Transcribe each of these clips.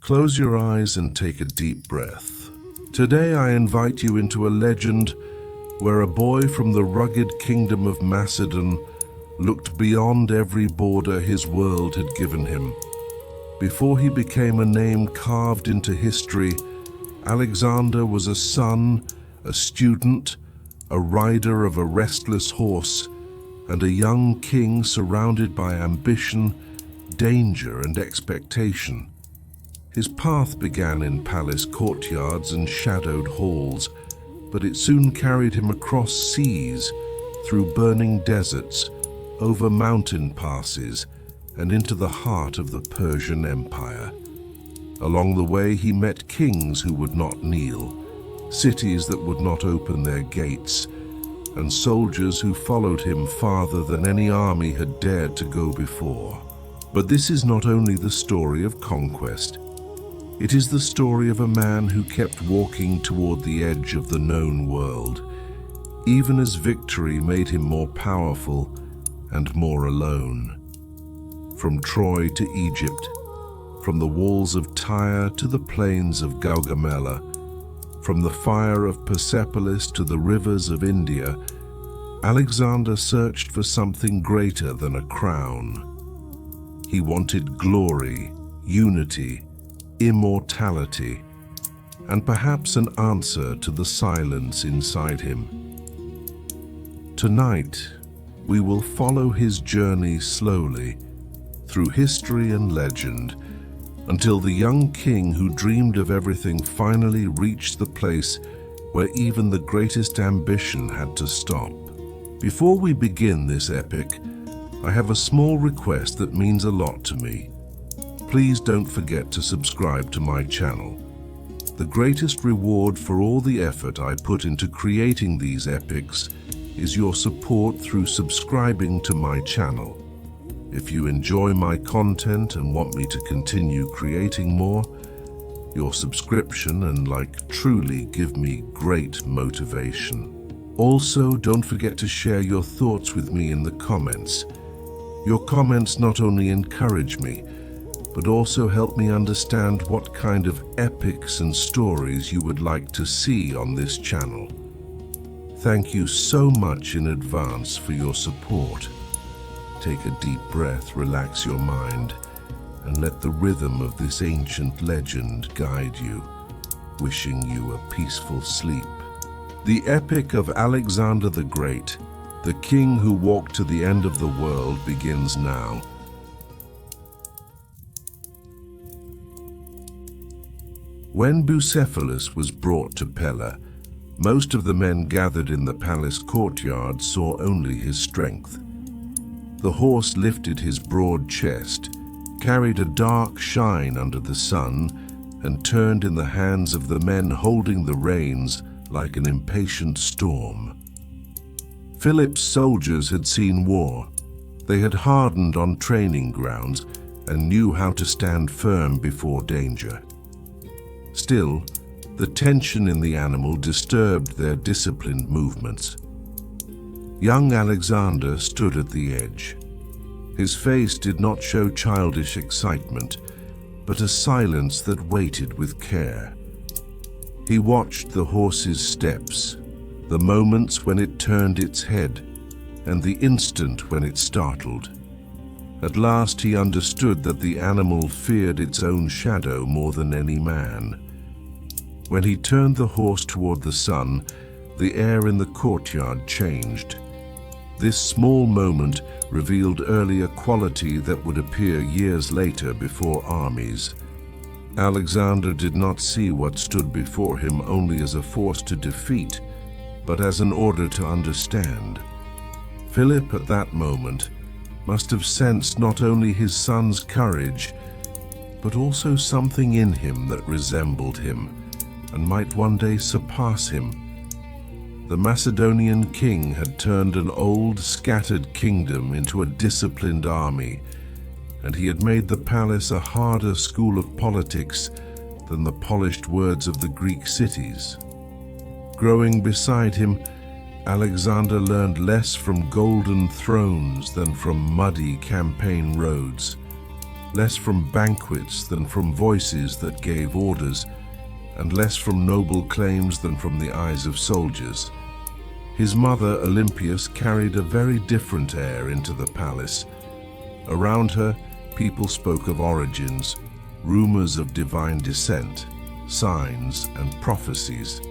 Close your eyes and take a deep breath. Today I invite you into a legend where a boy from the rugged kingdom of Macedon looked beyond every border his world had given him. Before he became a name carved into history, Alexander was a son, a student, a rider of a restless horse, and a young king surrounded by ambition, danger, and expectation. His path began in palace courtyards and shadowed halls, but it soon carried him across seas, through burning deserts, over mountain passes, and into the heart of the Persian Empire. Along the way he met kings who would not kneel, cities that would not open their gates, and soldiers who followed him farther than any army had dared to go before. But this is not only the story of conquest. It is the story of a man who kept walking toward the edge of the known world, even as victory made him more powerful and more alone. From Troy to Egypt, from the walls of Tyre to the plains of Gaugamela, from the fire of Persepolis to the rivers of India, Alexander searched for something greater than a crown. He wanted glory, unity, immortality, and perhaps an answer to the silence inside him. Tonight, we will follow his journey slowly, through history and legend, until the young king who dreamed of everything finally reached the place where even the greatest ambition had to stop. Before we begin this epic, I have a small request that means a lot to me. Please don't forget to subscribe to my channel. The greatest reward for all the effort I put into creating these epics is your support through subscribing to my channel. If you enjoy my content and want me to continue creating more, your subscription and like truly give me great motivation. Also, don't forget to share your thoughts with me in the comments. Your comments not only encourage me, but also help me understand what kind of epics and stories you would like to see on this channel. Thank you so much in advance for your support. Take a deep breath, relax your mind, and let the rhythm of this ancient legend guide you, wishing you a peaceful sleep. The epic of Alexander the Great, the king who walked to the end of the world, begins now. When Bucephalus was brought to Pella, most of the men gathered in the palace courtyard saw only his strength. The horse lifted his broad chest, carried a dark shine under the sun, and turned in the hands of the men holding the reins like an impatient storm. Philip's soldiers had seen war. They had hardened on training grounds and knew how to stand firm before danger. Still, the tension in the animal disturbed their disciplined movements. Young Alexander stood at the edge. His face did not show childish excitement, but a silence that waited with care. He watched the horse's steps, the moments when it turned its head, and the instant when it startled. At last he understood that the animal feared its own shadow more than any man. When he turned the horse toward the sun, the air in the courtyard changed. This small moment revealed early a quality that would appear years later before armies. Alexander did not see what stood before him only as a force to defeat, but as an order to understand. Philip, at that moment, must have sensed not only his son's courage, but also something in him that resembled him and might one day surpass him. The Macedonian king had turned an old, scattered kingdom into a disciplined army, and he had made the palace a harder school of politics than the polished words of the Greek cities. Growing beside him, Alexander learned less from golden thrones than from muddy campaign roads. less from banquets than from voices that gave orders, and less from noble claims than from the eyes of soldiers. His mother, Olympias, carried a very different air into the palace. Around her, people spoke of origins, rumors of divine descent, signs and prophecies.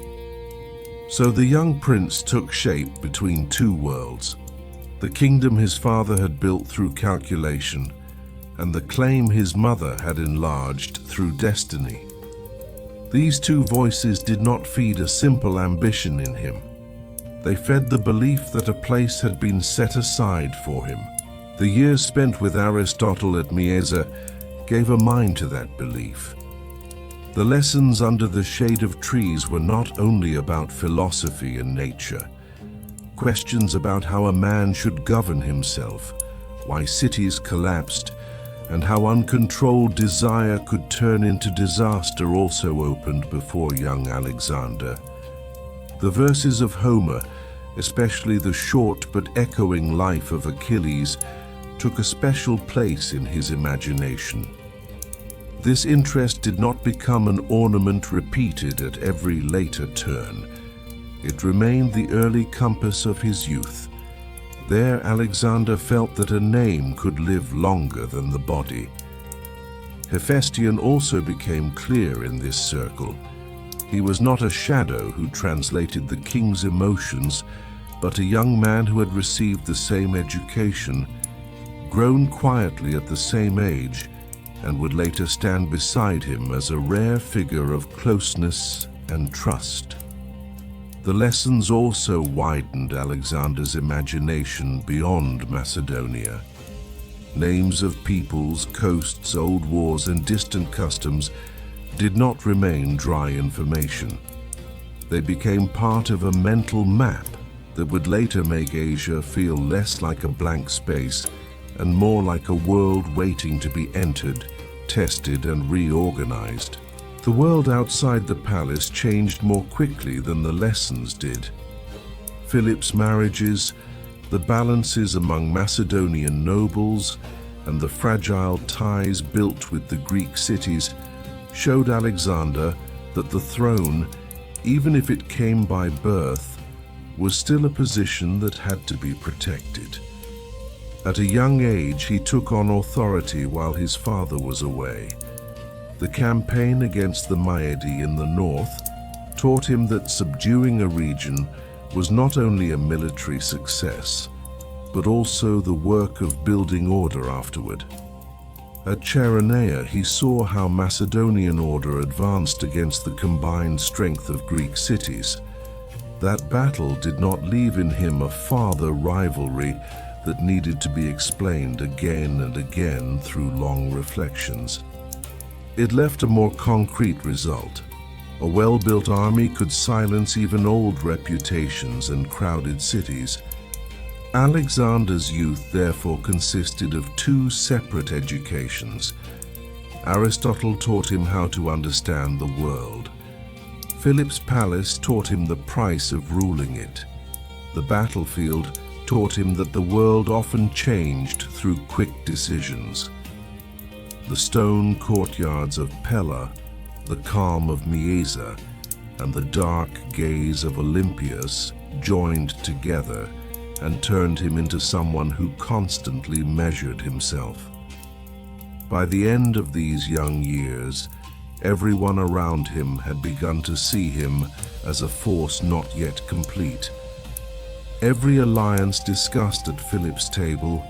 So the young prince took shape between two worlds, the kingdom his father had built through calculation, and the claim his mother had enlarged through destiny. These two voices did not feed a simple ambition in him. They fed the belief that a place had been set aside for him. The years spent with Aristotle at Mieza gave a mind to that belief. The lessons under the shade of trees were not only about philosophy and nature. Questions about how a man should govern himself, why cities collapsed, and how uncontrolled desire could turn into disaster also opened before young Alexander. The verses of Homer, especially the short but echoing life of Achilles, took a special place in his imagination. This interest did not become an ornament repeated at every later turn. It remained the early compass of his youth. There Alexander felt that a name could live longer than the body. Hephaestion also became clear in this circle. He was not a shadow who translated the king's emotions, but a young man who had received the same education, grown quietly at the same age, and would later stand beside him as a rare figure of closeness and trust. The lessons also widened Alexander's imagination beyond Macedonia. Names of peoples, coasts, old wars, and distant customs did not remain dry information. They became part of a mental map that would later make Asia feel less like a blank space and more like a world waiting to be entered, tested, and reorganized. The world outside the palace changed more quickly than the lessons did. Philip's marriages, the balances among Macedonian nobles, and the fragile ties built with the Greek cities showed Alexander that the throne, even if it came by birth, was still a position that had to be protected. At a young age, he took on authority while his father was away. The campaign against the Maedi in the north taught him that subduing a region was not only a military success, but also the work of building order afterward. At Chaeronea, he saw how Macedonian order advanced against the combined strength of Greek cities. That battle did not leave in him a father rivalry that needed to be explained again and again through long reflections. It left a more concrete result. A well-built army could silence even old reputations and crowded cities. Alexander's youth therefore consisted of two separate educations. Aristotle taught him how to understand the world. Philip's palace taught him the price of ruling it. The battlefield taught him that the world often changed through quick decisions. The stone courtyards of Pella, the calm of Mieza, and the dark gaze of Olympias joined together and turned him into someone who constantly measured himself. By the end of these young years, everyone around him had begun to see him as a force not yet complete. Every alliance discussed at Philip's table,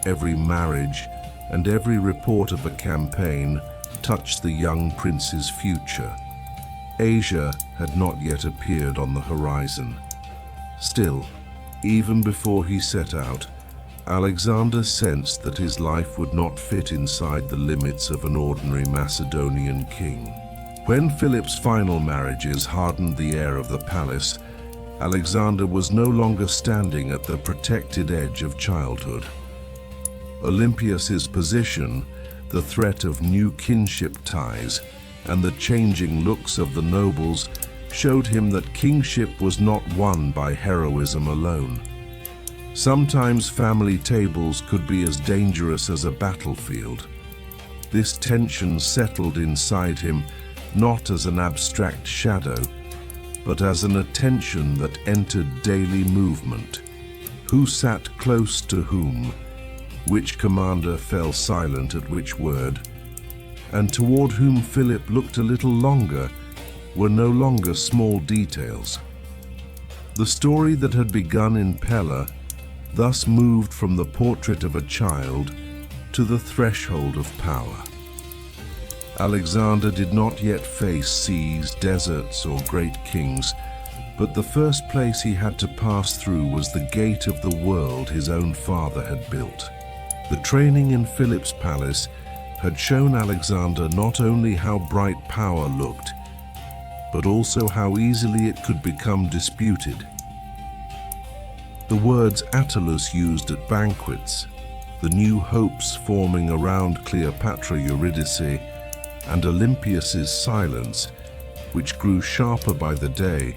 every marriage, and every report of a campaign touched the young prince's future. Asia had not yet appeared on the horizon. Still, even before he set out, Alexander sensed that his life would not fit inside the limits of an ordinary Macedonian king. When Philip's final marriages hardened the air of the palace, Alexander was no longer standing at the protected edge of childhood. Olympias's position, the threat of new kinship ties, and the changing looks of the nobles showed him that kingship was not won by heroism alone. Sometimes family tables could be as dangerous as a battlefield. This tension settled inside him not as an abstract shadow, but as an attention that entered daily movement. Who sat close to whom? Which commander fell silent at which word? And toward whom Philip looked a little longer were no longer small details. The story that had begun in Pella thus moved from the portrait of a child to the threshold of power. Alexander did not yet face seas, deserts, or great kings, but the first place he had to pass through was the gate of the world his own father had built. The training in Philip's palace had shown Alexander not only how bright power looked, but also how easily it could become disputed. The words Attalus used at banquets, the new hopes forming around Cleopatra Eurydice, and Olympias's silence, which grew sharper by the day,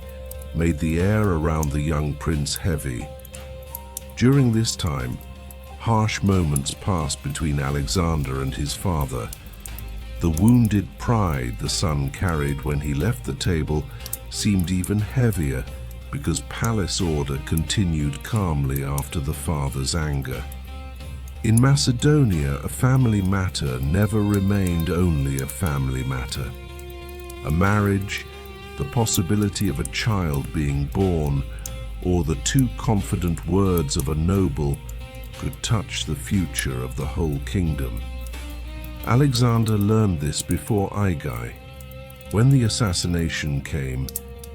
made the air around the young prince heavy. During this time, harsh moments passed between Alexander and his father. The wounded pride the son carried when he left the table seemed even heavier because palace order continued calmly after the father's anger. In Macedonia, a family matter never remained only a family matter. A marriage, the possibility of a child being born, or the too confident words of a noble could touch the future of the whole kingdom. Alexander learned this before Aigai. When the assassination came,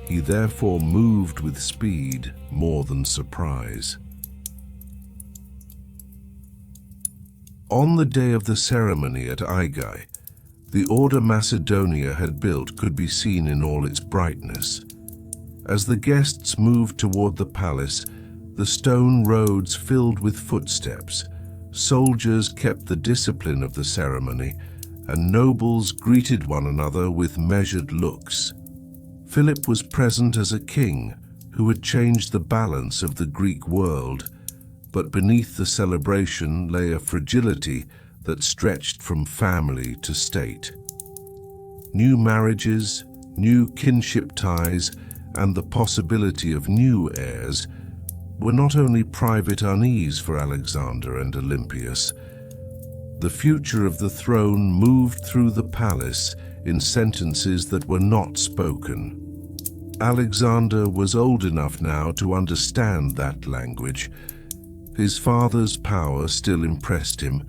he therefore moved with speed more than surprise. On the day of the ceremony at Aigai, the order Macedonia had built could be seen in all its brightness. As the guests moved toward the palace, the stone roads filled with footsteps. Soldiers kept the discipline of the ceremony, and nobles greeted one another with measured looks. Philip was present as a king who had changed the balance of the Greek world, but beneath the celebration lay a fragility that stretched from family to state. New marriages, new kinship ties, and the possibility of new heirs were not only private unease for Alexander and Olympias. The future of the throne moved through the palace in sentences that were not spoken. Alexander was old enough now to understand that language. His father's power still impressed him,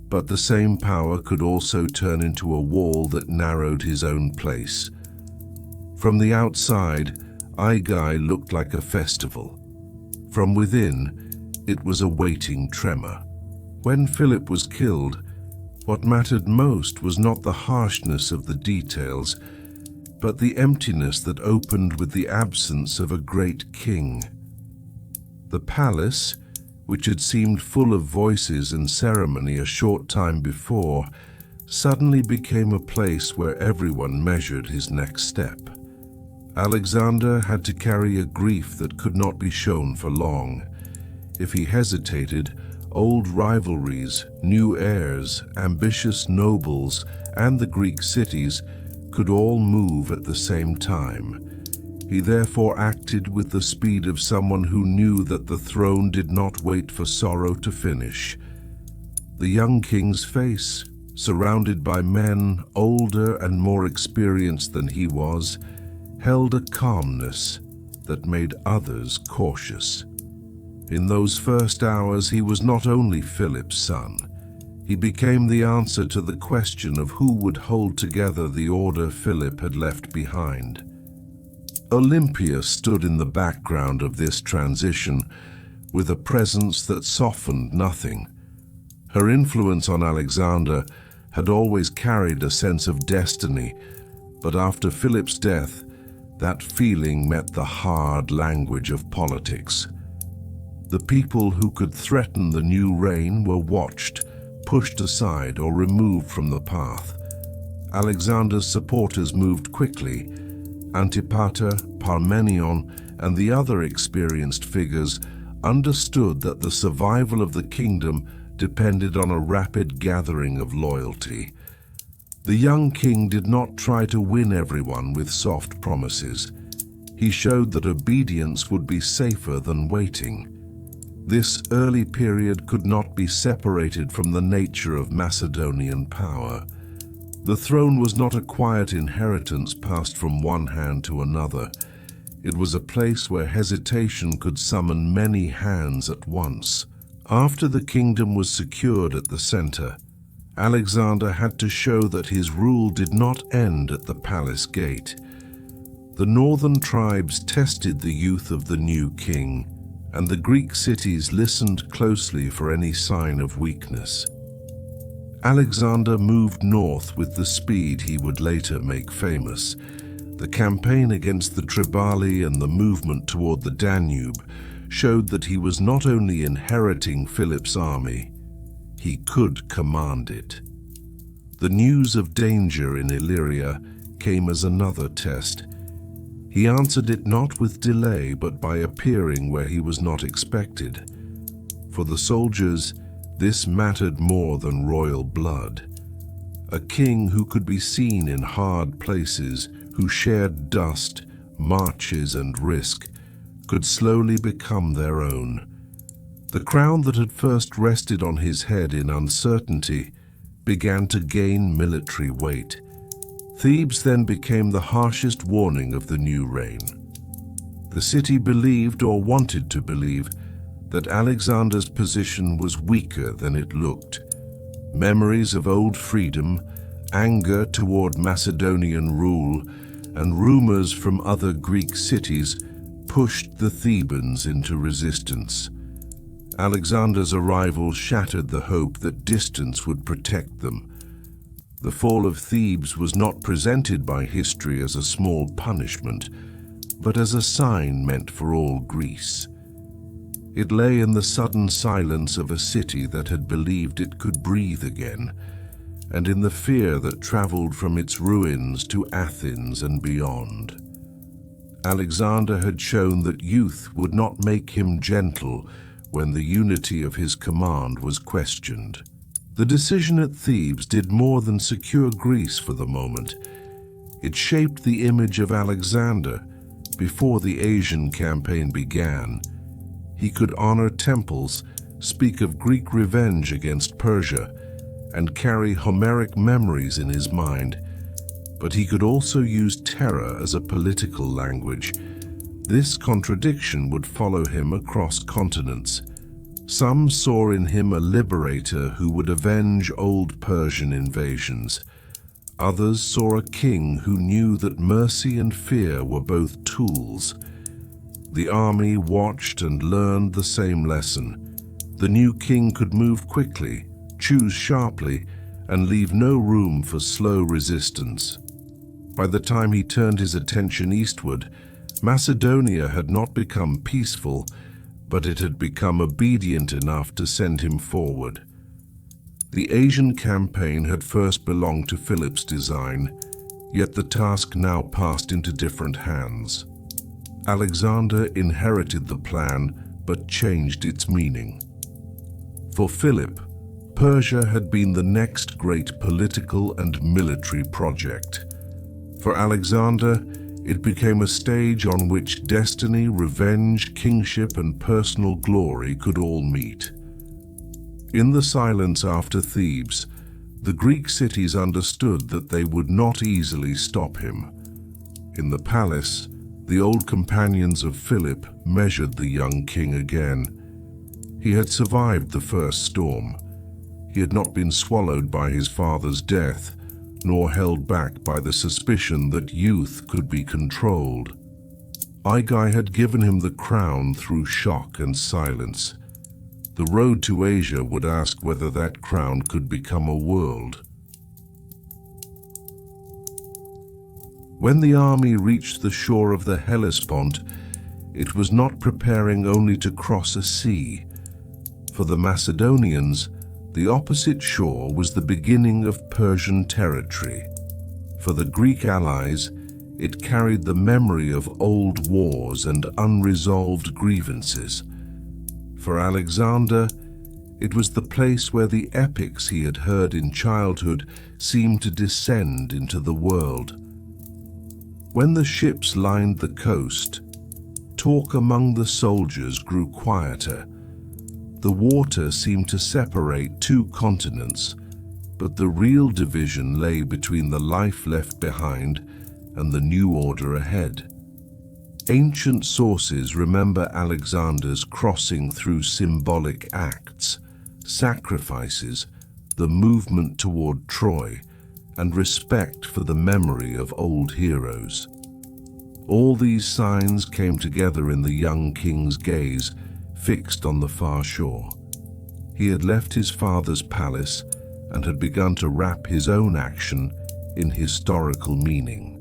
but the same power could also turn into a wall that narrowed his own place. From the outside, Aigai looked like a festival. From within, it was a waiting tremor. When Philip was killed, what mattered most was not the harshness of the details, but the emptiness that opened with the absence of a great king. The palace, which had seemed full of voices and ceremony a short time before, suddenly became a place where everyone measured his next step. Alexander had to carry a grief that could not be shown for long. If he hesitated, old rivalries, new heirs, ambitious nobles, and the Greek cities could all move at the same time. He therefore acted with the speed of someone who knew that the throne did not wait for sorrow to finish. The young king's face, surrounded by men older and more experienced than he was, held a calmness that made others cautious. In those first hours, he was not only Philip's son. He became the answer to the question of who would hold together the order Philip had left behind. Olympia stood in the background of this transition with a presence that softened nothing. Her influence on Alexander had always carried a sense of destiny, but after Philip's death, that feeling met the hard language of politics. The people who could threaten the new reign were watched, pushed aside, or removed from the path. Alexander's supporters moved quickly. Antipater, Parmenion, and the other experienced figures understood that the survival of the kingdom depended on a rapid gathering of loyalty. The young king did not try to win everyone with soft promises. He showed that obedience would be safer than waiting. This early period could not be separated from the nature of Macedonian power. The throne was not a quiet inheritance passed from one hand to another. It was a place where hesitation could summon many hands at once. After the kingdom was secured at the center, Alexander had to show that his rule did not end at the palace gate. The northern tribes tested the youth of the new king, and the Greek cities listened closely for any sign of weakness. Alexander moved north with the speed he would later make famous. The campaign against the Triballi and the movement toward the Danube showed that he was not only inheriting Philip's army, he could command it. The news of danger in Illyria came as another test. He answered it not with delay, but by appearing where he was not expected. For the soldiers, this mattered more than royal blood. A king who could be seen in hard places, who shared dust, marches, and risk, could slowly become their own. The crown that had first rested on his head in uncertainty began to gain military weight. Thebes then became the harshest warning of the new reign. The city believed, or wanted to believe, that Alexander's position was weaker than it looked. Memories of old freedom, anger toward Macedonian rule, and rumors from other Greek cities pushed the Thebans into resistance. Alexander's arrival shattered the hope that distance would protect them. The fall of Thebes was not presented by history as a small punishment, but as a sign meant for all Greece. It lay in the sudden silence of a city that had believed it could breathe again, and in the fear that traveled from its ruins to Athens and beyond. Alexander had shown that youth would not make him gentle when the unity of his command was questioned. The decision at Thebes did more than secure Greece for the moment. It shaped the image of Alexander. Before the Asian campaign began, he could honor temples, speak of Greek revenge against Persia, and carry Homeric memories in his mind. But he could also use terror as a political language. This contradiction would follow him across continents. Some saw in him a liberator who would avenge old Persian invasions. Others saw a king who knew that mercy and fear were both tools. The army watched and learned the same lesson. The new king could move quickly, choose sharply, and leave no room for slow resistance. By the time he turned his attention eastward, Macedonia had not become peaceful, but it had become obedient enough to send him forward. The Asian campaign had first belonged to Philip's design, yet the task now passed into different hands. Alexander inherited the plan, but changed its meaning. For Philip, Persia had been the next great political and military project. For Alexander, it became a stage on which destiny, revenge, kingship, and personal glory could all meet. In the silence after Thebes, the Greek cities understood that they would not easily stop him. In the palace, the old companions of Philip measured the young king again. He had survived the first storm. He had not been swallowed by his father's death, nor held back by the suspicion that youth could be controlled. Aigai had given him the crown through shock and silence. The road to Asia would ask whether that crown could become a world. When the army reached the shore of the Hellespont, it was not preparing only to cross a sea. For the Macedonians, the opposite shore was the beginning of Persian territory. For the Greek allies, it carried the memory of old wars and unresolved grievances. For Alexander, It was the place where the epics he had heard in childhood seemed to descend into the world. When the ships lined the coast, talk among the soldiers grew quieter. The water seemed to separate two continents, but the real division lay between the life left behind and the new order ahead. Ancient sources remember Alexander's crossing through symbolic acts, sacrifices, the movement toward Troy, and respect for the memory of old heroes. All these signs came together in the young king's gaze, fixed on the far shore. He had left his father's palace and had begun to wrap his own action in historical meaning.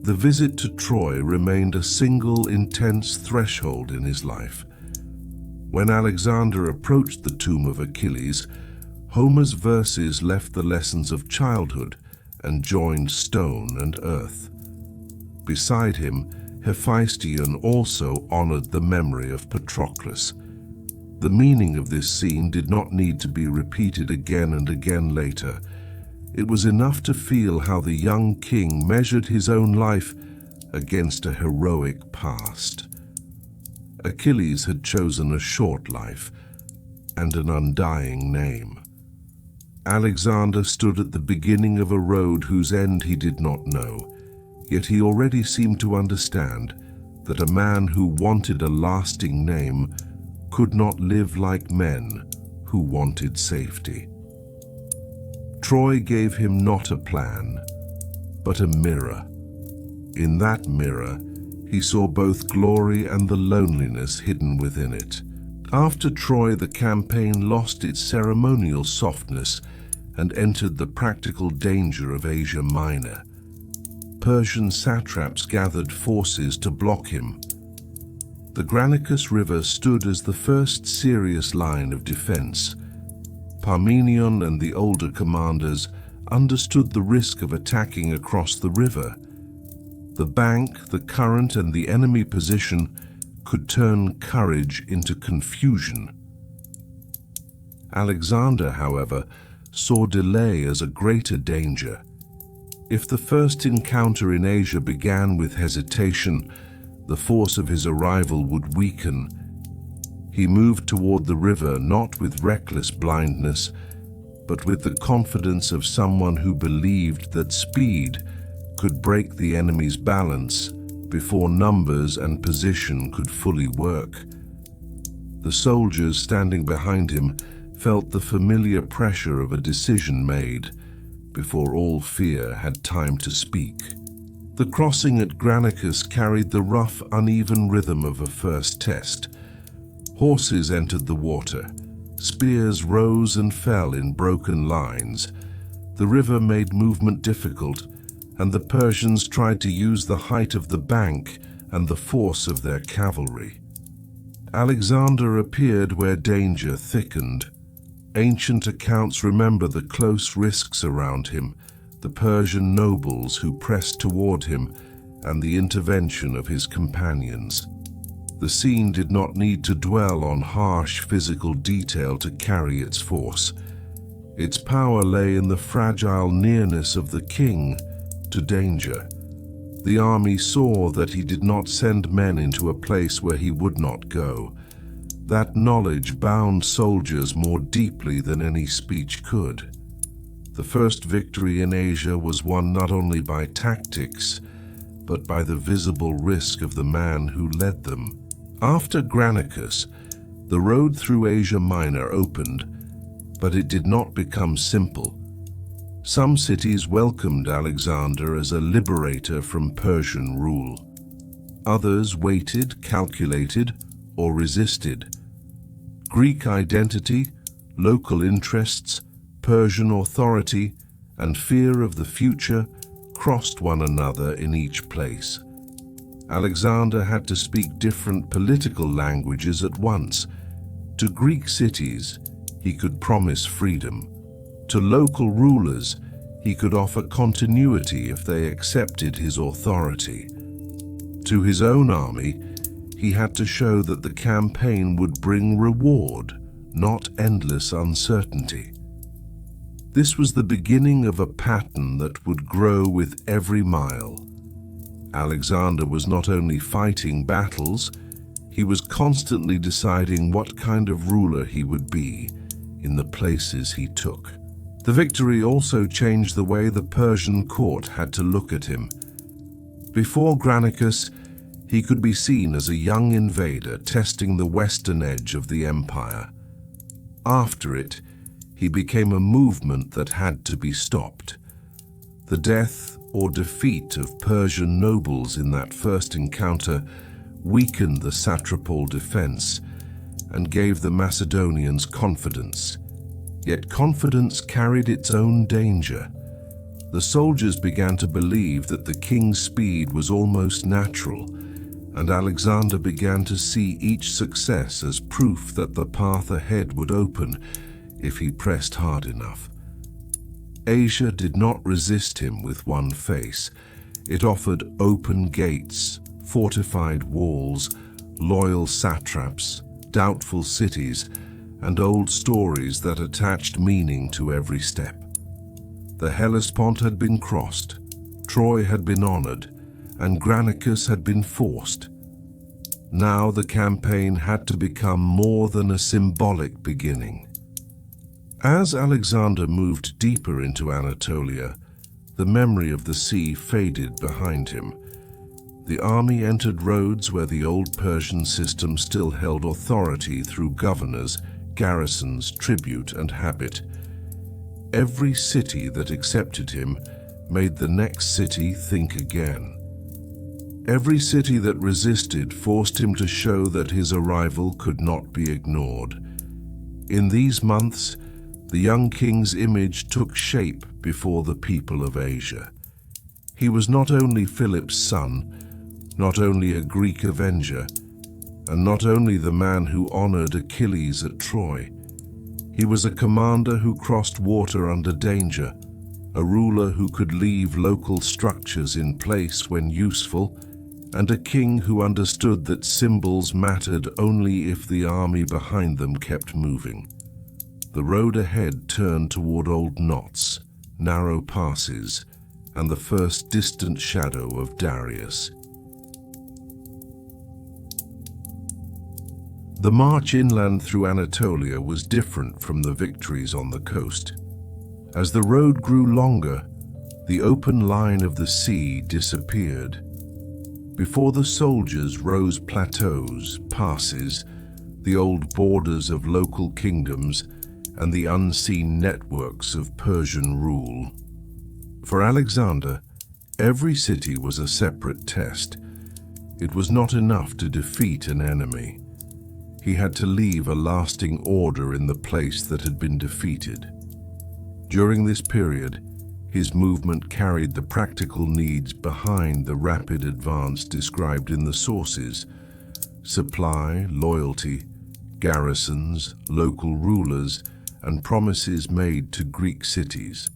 The visit to Troy remained a single intense threshold in his life. When Alexander approached the tomb of Achilles, Homer's verses left the lessons of childhood and joined stone and earth. Beside him, Hephaestion also honored the memory of Patroclus. The meaning of this scene did not need to be repeated again and again later. It was enough to feel how the young king measured his own life against a heroic past. Achilles had chosen a short life and an undying name. Alexander stood at the beginning of a road whose end he did not know, yet he already seemed to understand that a man who wanted a lasting name could not live like men who wanted safety. Troy gave him not a plan, but a mirror. In that mirror, he saw both glory and the loneliness hidden within it. After Troy, the campaign lost its ceremonial softness and entered the practical danger of Asia Minor. Persian satraps gathered forces to block him. The Granicus River stood as the first serious line of defense. Parmenion and the older commanders understood the risk of attacking across the river. The bank, the current, and the enemy position could turn courage into confusion. Alexander, however, saw delay as a greater danger. If the first encounter in Asia began with hesitation, the force of his arrival would weaken. He moved toward the river not with reckless blindness, but with the confidence of someone who believed that speed could break the enemy's balance before numbers and position could fully work. The soldiers standing behind him felt the familiar pressure of a decision made before all fear had time to speak. The crossing at Granicus carried the rough, uneven rhythm of a first test. Horses entered the water. Spears rose and fell in broken lines. The river made movement difficult, and the Persians tried to use the height of the bank and the force of their cavalry. Alexander appeared where danger thickened. Ancient accounts remember the close risks around him, the Persian nobles who pressed toward him, and the intervention of his companions. The scene did not need to dwell on harsh physical detail to carry its force. Its power lay in the fragile nearness of the king to danger. The army saw that he did not send men into a place where he would not go. That knowledge bound soldiers more deeply than any speech could. The first victory in Asia was won not only by tactics, but by the visible risk of the man who led them. After Granicus, the road through Asia Minor opened, but it did not become simple. Some cities welcomed Alexander as a liberator from Persian rule. Others waited, calculated, or resisted. Greek identity, local interests, Persian authority, and fear of the future crossed one another in each place. Alexander had to speak different political languages at once. To Greek cities, he could promise freedom. To local rulers, he could offer continuity if they accepted his authority. To his own army, he had to show that the campaign would bring reward, not endless uncertainty. This was the beginning of a pattern that would grow with every mile. Alexander was not only fighting battles, he was constantly deciding what kind of ruler he would be in the places he took. The victory also changed the way the Persian court had to look at him. Before Granicus, he could be seen as a young invader testing the western edge of the empire. After it, he became a movement that had to be stopped. The death or defeat of Persian nobles in that first encounter weakened the satrapal defense and gave the Macedonians confidence. Yet confidence carried its own danger. The soldiers began to believe that the king's speed was almost natural, and Alexander began to see each success as proof that the path ahead would open if he pressed hard enough. Asia did not resist him with one face. It offered open gates, fortified walls, loyal satraps, doubtful cities, and old stories that attached meaning to every step. The Hellespont had been crossed, Troy had been honored, and Granicus had been forced. Now the campaign had to become more than a symbolic beginning. As Alexander moved deeper into Anatolia, the memory of the sea faded behind him. The army entered roads where the old Persian system still held authority through governors, garrisons, tribute, and habit. Every city that accepted him made the next city think again. Every city that resisted forced him to show that his arrival could not be ignored. In these months, the young king's image took shape before the people of Asia. He was not only Philip's son, not only a Greek avenger, and not only the man who honored Achilles at Troy. He was a commander who crossed water under danger, a ruler who could leave local structures in place when useful, and a king who understood that symbols mattered only if the army behind them kept moving. The road ahead turned toward old knots, narrow passes, and the first distant shadow of Darius. The march inland through Anatolia was different from the victories on the coast. As the road grew longer, the open line of the sea disappeared. Before the soldiers rose plateaus, passes, the old borders of local kingdoms, and the unseen networks of Persian rule. For Alexander, every city was a separate test. It was not enough to defeat an enemy. He had to leave a lasting order in the place that had been defeated. During this period, his movement carried the practical needs behind the rapid advance described in the sources: supply, loyalty, garrisons, local rulers, and promises made to Greek cities.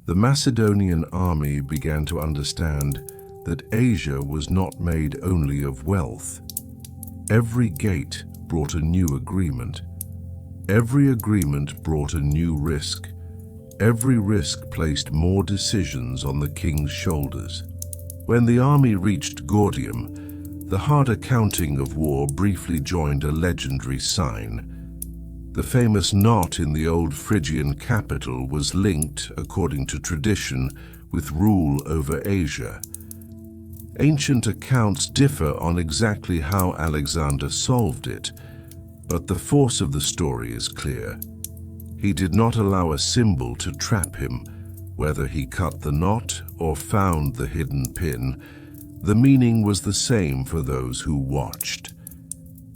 The Macedonian army began to understand that Asia was not made only of wealth. Every gate brought a new agreement. Every agreement brought a new risk. Every risk placed more decisions on the king's shoulders. When the army reached Gordium, the hard accounting of war briefly joined a legendary sign. The famous knot in the old Phrygian capital was linked, according to tradition, with rule over Asia. Ancient accounts differ on exactly how Alexander solved it, but the force of the story is clear. He did not allow a symbol to trap him. Whether he cut the knot or found the hidden pin, the meaning was the same for those who watched.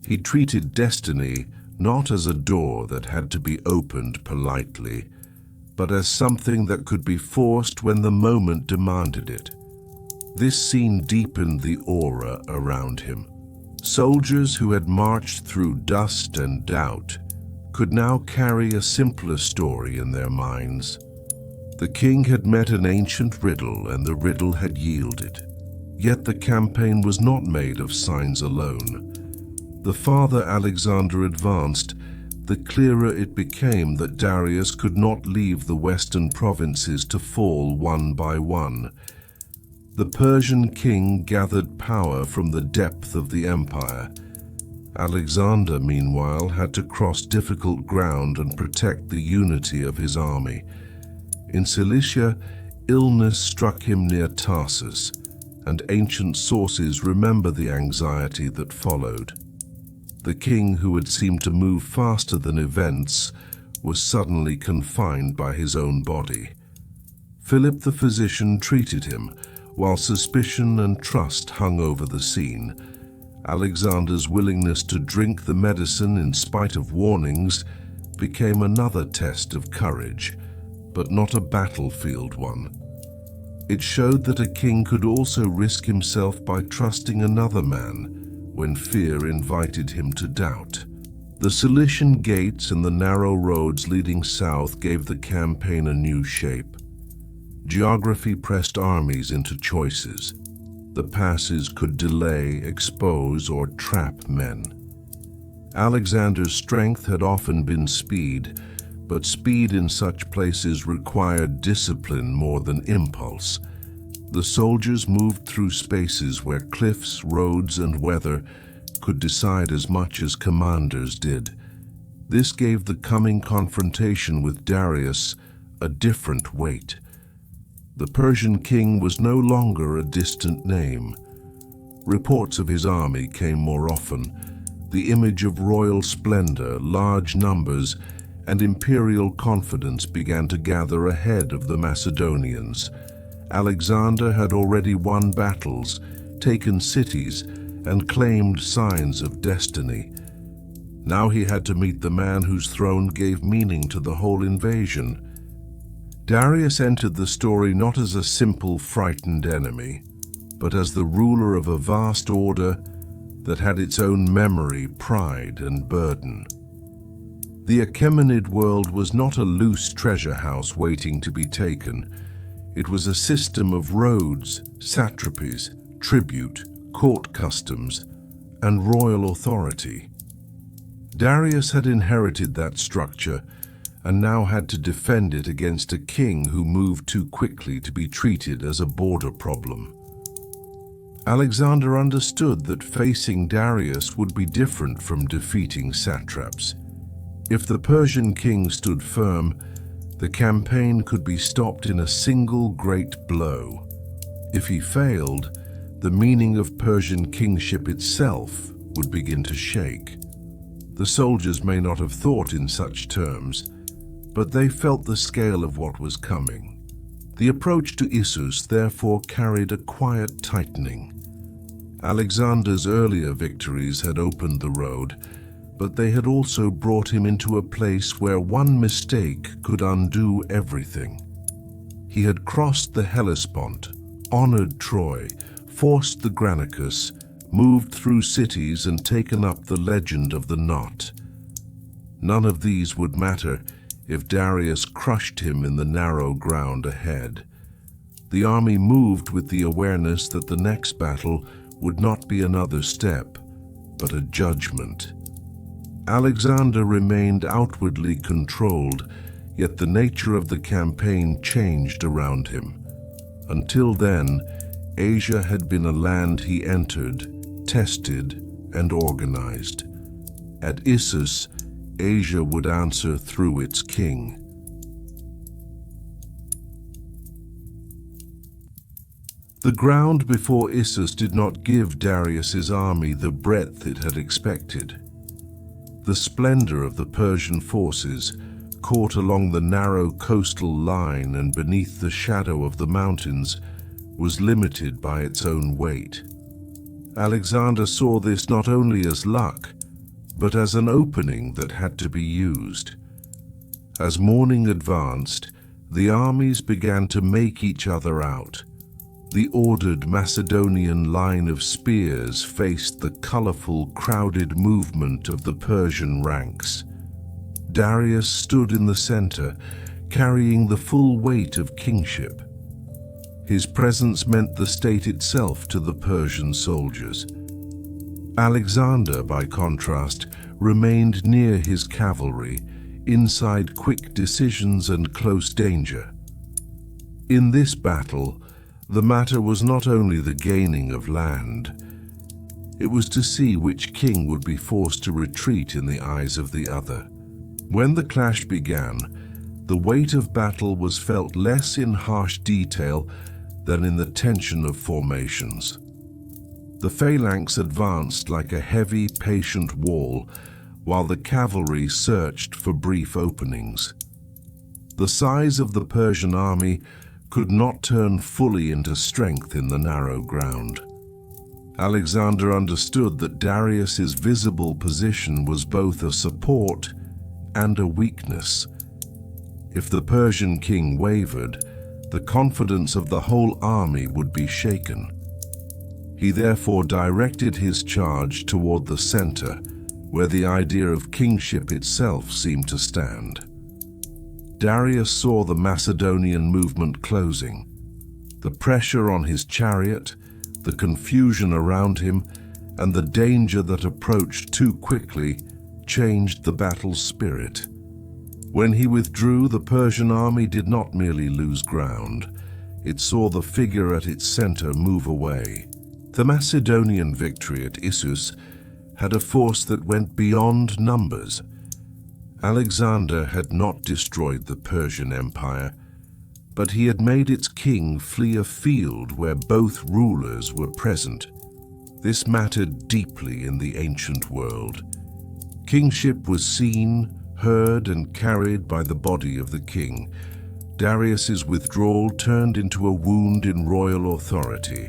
He treated destiny not as a door that had to be opened politely, but as something that could be forced when the moment demanded it. This scene deepened the aura around him. Soldiers who had marched through dust and doubt could now carry a simpler story in their minds. The king had met an ancient riddle, and the riddle had yielded. Yet the campaign was not made of signs alone. The farther Alexander advanced, the clearer it became that Darius could not leave the western provinces to fall one by one. The Persian king gathered power from the depth of the empire. Alexander, meanwhile, had to cross difficult ground and protect the unity of his army. In Cilicia, illness struck him near Tarsus, and ancient sources remember the anxiety that followed. The king, who had seemed to move faster than events, was suddenly confined by his own body. Philip the physician treated him, while suspicion and trust hung over the scene. Alexander's willingness to drink the medicine in spite of warnings became another test of courage, but not a battlefield one. It showed that a king could also risk himself by trusting another man when fear invited him to doubt. The Cilician gates and the narrow roads leading south gave the campaign a new shape. Geography pressed armies into choices. The passes could delay, expose, or trap men. Alexander's strength had often been speed, but speed in such places required discipline more than impulse. The soldiers moved through spaces where cliffs, roads, and weather could decide as much as commanders did. This gave the coming confrontation with Darius a different weight. The Persian king was no longer a distant name. Reports of his army came more often. The image of royal splendor, large numbers, and imperial confidence began to gather ahead of the Macedonians. Alexander had already won battles, taken cities, and claimed signs of destiny. Now he had to meet the man whose throne gave meaning to the whole invasion. Darius entered the story not as a simple, frightened enemy, but as the ruler of a vast order that had its own memory, pride, and burden. The Achaemenid world was not a loose treasure house waiting to be taken. It was a system of roads, satrapies, tribute, court customs, and royal authority. Darius had inherited that structure and now had to defend it against a king who moved too quickly to be treated as a border problem. Alexander understood that facing Darius would be different from defeating satraps. If the Persian king stood firm, the campaign could be stopped in a single great blow. If he failed, the meaning of Persian kingship itself would begin to shake. The soldiers may not have thought in such terms, but they felt the scale of what was coming. The approach to Issus therefore carried a quiet tightening. Alexander's earlier victories had opened the road, but they had also brought him into a place where one mistake could undo everything. He had crossed the Hellespont, honored Troy, forced the Granicus, moved through cities, and taken up the legend of the knot. None of these would matter if Darius crushed him in the narrow ground ahead. The army moved with the awareness that the next battle would not be another step, but a judgment. Alexander remained outwardly controlled, yet the nature of the campaign changed around him. Until then, Asia had been a land he entered, tested, and organized. At Issus, Asia would answer through its king. The ground before Issus did not give Darius's army the breadth it had expected. The splendor of the Persian forces, caught along the narrow coastal line and beneath the shadow of the mountains, was limited by its own weight. Alexander saw this not only as luck, but as an opening that had to be used. As morning advanced, the armies began to make each other out. The ordered Macedonian line of spears faced the colorful, crowded movement of the Persian ranks. Darius stood in the center, carrying the full weight of kingship. His presence meant the state itself to the Persian soldiers. Alexander, by contrast, remained near his cavalry, inside quick decisions and close danger. In this battle, the matter was not only the gaining of land, it was to see which king would be forced to retreat in the eyes of the other. When the clash began, the weight of battle was felt less in harsh detail than in the tension of formations. The phalanx advanced like a heavy, patient wall, while the cavalry searched for brief openings. The size of the Persian army could not turn fully into strength in the narrow ground. Alexander understood that Darius's visible position was both a support and a weakness. If the Persian king wavered, the confidence of the whole army would be shaken. He therefore directed his charge toward the center, where the idea of kingship itself seemed to stand. Darius saw the Macedonian movement closing. The pressure on his chariot, the confusion around him, and the danger that approached too quickly changed the battle's spirit. When he withdrew, the Persian army did not merely lose ground. It saw the figure at its center move away. The Macedonian victory at Issus had a force that went beyond numbers. Alexander had not destroyed the Persian Empire, but he had made its king flee a field where both rulers were present. This mattered deeply in the ancient world. Kingship was seen, heard, and carried by the body of the king. Darius's withdrawal turned into a wound in royal authority.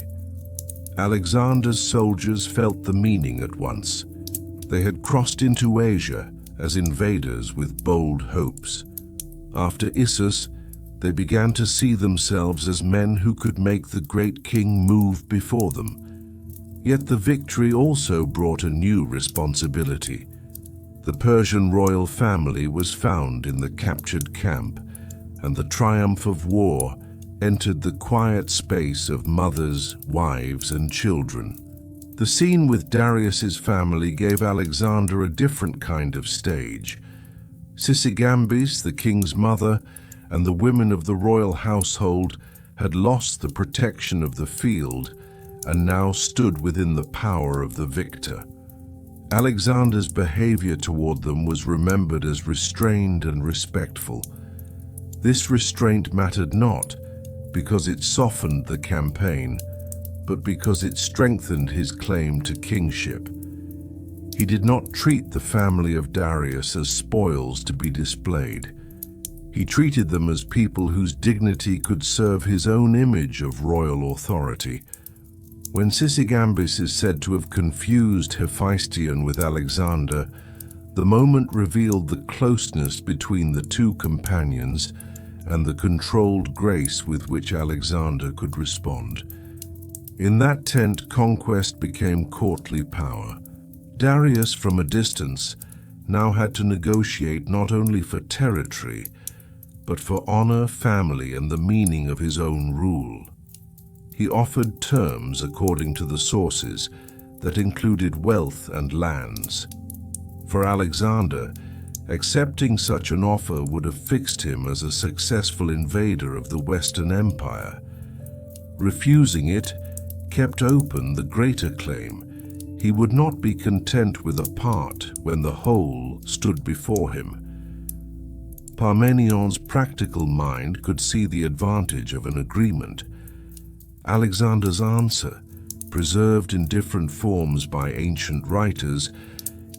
Alexander's soldiers felt the meaning at once. They had crossed into Asia as invaders with bold hopes. After Issus, they began to see themselves as men who could make the great king move before them. Yet the victory also brought a new responsibility. The Persian royal family was found in the captured camp, and the triumph of war entered the quiet space of mothers, wives, and children. The scene with Darius's family gave Alexander a different kind of stage. Sisigambis, the king's mother, and the women of the royal household had lost the protection of the field and now stood within the power of the victor. Alexander's behavior toward them was remembered as restrained and respectful. This restraint mattered not because it softened the campaign, but because it strengthened his claim to kingship. He did not treat the family of Darius as spoils to be displayed. He treated them as people whose dignity could serve his own image of royal authority. When Sisigambis is said to have confused Hephaestion with Alexander, the moment revealed the closeness between the two companions and the controlled grace with which Alexander could respond. In that tent, conquest became courtly power. Darius, from a distance, now had to negotiate not only for territory, but for honor, family, and the meaning of his own rule. He offered terms, according to the sources, that included wealth and lands. For Alexander, accepting such an offer would have fixed him as a successful invader of the Western Empire. Refusing it kept open the greater claim. He would not be content with a part when the whole stood before him. Parmenion's practical mind could see the advantage of an agreement. Alexander's answer, preserved in different forms by ancient writers,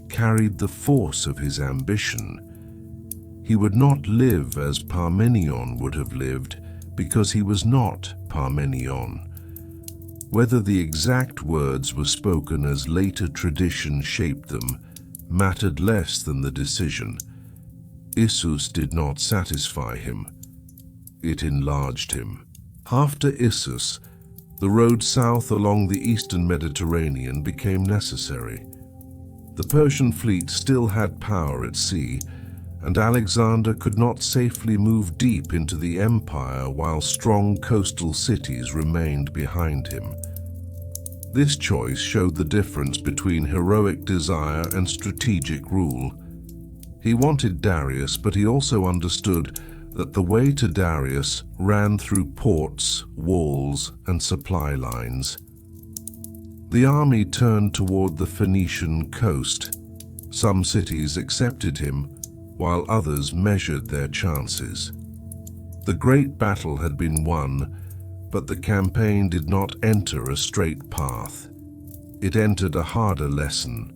carried the force of his ambition. He would not live as Parmenion would have lived because he was not Parmenion. Whether the exact words were spoken as later tradition shaped them mattered less than the decision. Issus did not satisfy him. It enlarged him. After Issus, the road south along the eastern Mediterranean became necessary. The Persian fleet still had power at sea, and Alexander could not safely move deep into the empire while strong coastal cities remained behind him. This choice showed the difference between heroic desire and strategic rule. He wanted Darius, but he also understood that the way to Darius ran through ports, walls, and supply lines. The army turned toward the Phoenician coast. Some cities accepted him, while others measured their chances. The great battle had been won, but the campaign did not enter a straight path. It entered a harder lesson.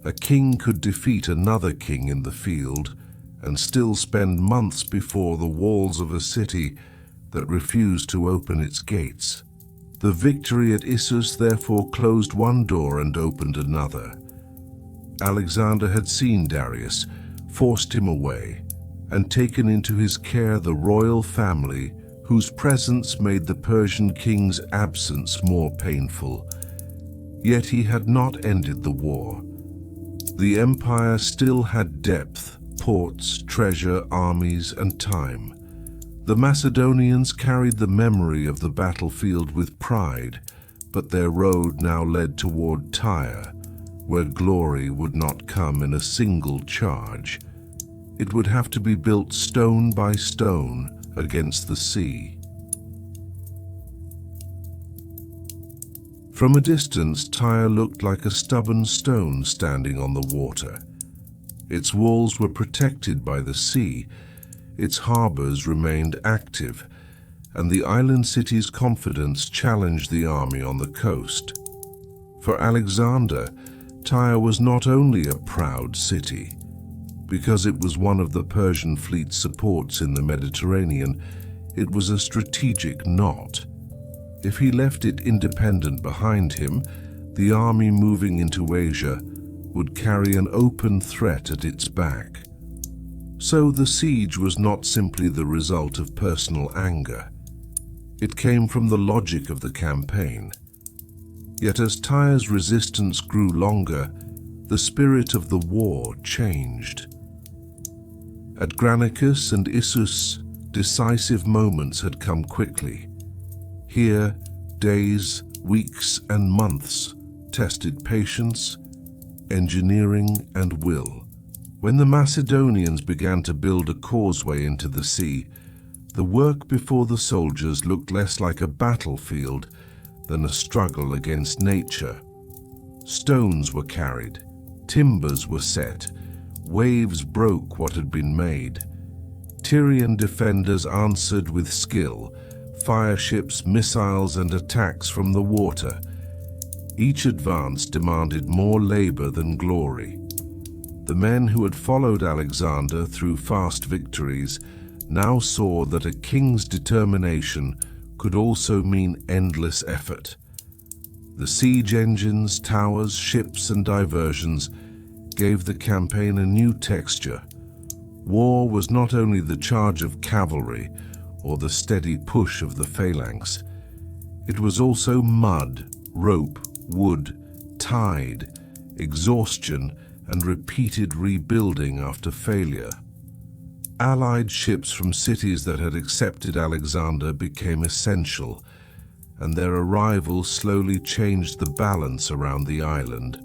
A king could defeat another king in the field and still spend months before the walls of a city that refused to open its gates. The victory at Issus therefore closed one door and opened another. Alexander had seen Darius, forced him away, and taken into his care the royal family whose presence made the Persian king's absence more painful. Yet he had not ended the war. The empire still had depth, ports, treasure, armies, and time. The Macedonians carried the memory of the battlefield with pride, but their road now led toward Tyre, where glory would not come in a single charge. It would have to be built stone by stone against the sea. From a distance, Tyre looked like a stubborn stone standing on the water. Its walls were protected by the sea, its harbors remained active, and the island city's confidence challenged the army on the coast. For Alexander, Tyre was not only a proud city. Because it was one of the Persian fleet's supports in the Mediterranean, it was a strategic knot. If he left it independent behind him, the army moving into Asia would carry an open threat at its back. So the siege was not simply the result of personal anger. It came from the logic of the campaign. Yet as Tyre's resistance grew longer, the spirit of the war changed. At Granicus and Issus, decisive moments had come quickly. Here, days, weeks, and months tested patience, engineering, and will. When the Macedonians began to build a causeway into the sea, the work before the soldiers looked less like a battlefield than a struggle against nature. Stones were carried, timbers were set, waves broke what had been made. Tyrian defenders answered with skill, fireships, missiles, and attacks from the water. Each advance demanded more labor than glory. The men who had followed Alexander through fast victories now saw that a king's determination could also mean endless effort. The siege engines, towers, ships, and diversions gave the campaign a new texture. War was not only the charge of cavalry or the steady push of the phalanx. It was also mud, rope, wood, tide, exhaustion, and repeated rebuilding after failure. Allied ships from cities that had accepted Alexander became essential, and their arrival slowly changed the balance around the island.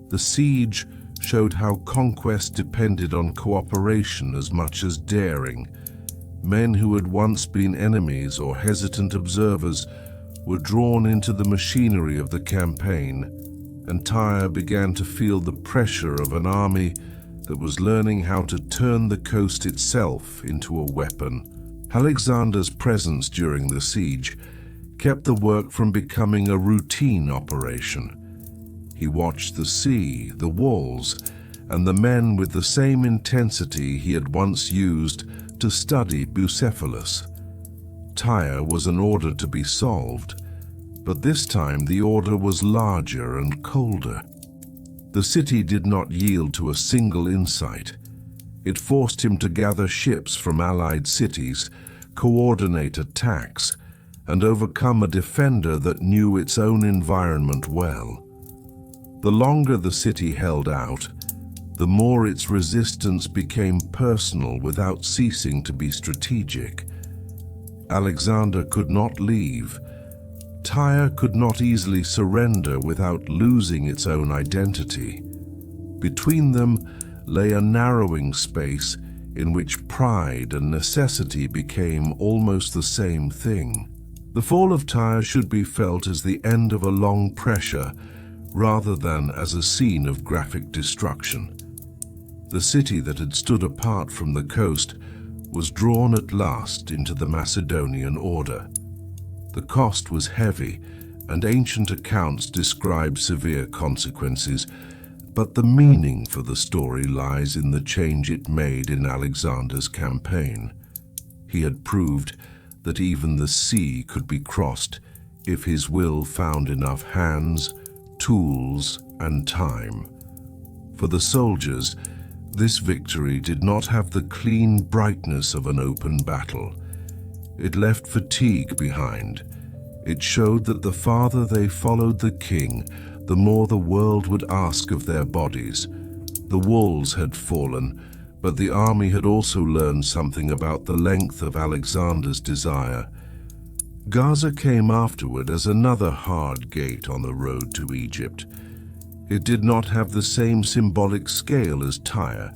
The siege showed how conquest depended on cooperation as much as daring. Men who had once been enemies or hesitant observers were drawn into the machinery of the campaign, and Tyre began to feel the pressure of an army that was learning how to turn the coast itself into a weapon. Alexander's presence during the siege kept the work from becoming a routine operation. He watched the sea, the walls, and the men with the same intensity he had once used to study Bucephalus. Tyre was an order to be solved, but this time the order was larger and colder. The city did not yield to a single insight. It forced him to gather ships from allied cities, coordinate attacks, and overcome a defender that knew its own environment well. The longer the city held out, the more its resistance became personal without ceasing to be strategic. Alexander could not leave, Tyre could not easily surrender without losing its own identity. Between them lay a narrowing space in which pride and necessity became almost the same thing. The fall of Tyre should be felt as the end of a long pressure rather than as a scene of graphic destruction. The city that had stood apart from the coast was drawn at last into the Macedonian order. The cost was heavy, and ancient accounts describe severe consequences, but the meaning for the story lies in the change it made in Alexander's campaign. He had proved that even the sea could be crossed if his will found enough hands, tools, and time. For the soldiers, this victory did not have the clean brightness of an open battle. It left fatigue behind. It showed that the farther they followed the king, the more the world would ask of their bodies. The walls had fallen, but the army had also learned something about the length of Alexander's desire. Gaza came afterward as another hard gate on the road to Egypt. It did not have the same symbolic scale as Tyre,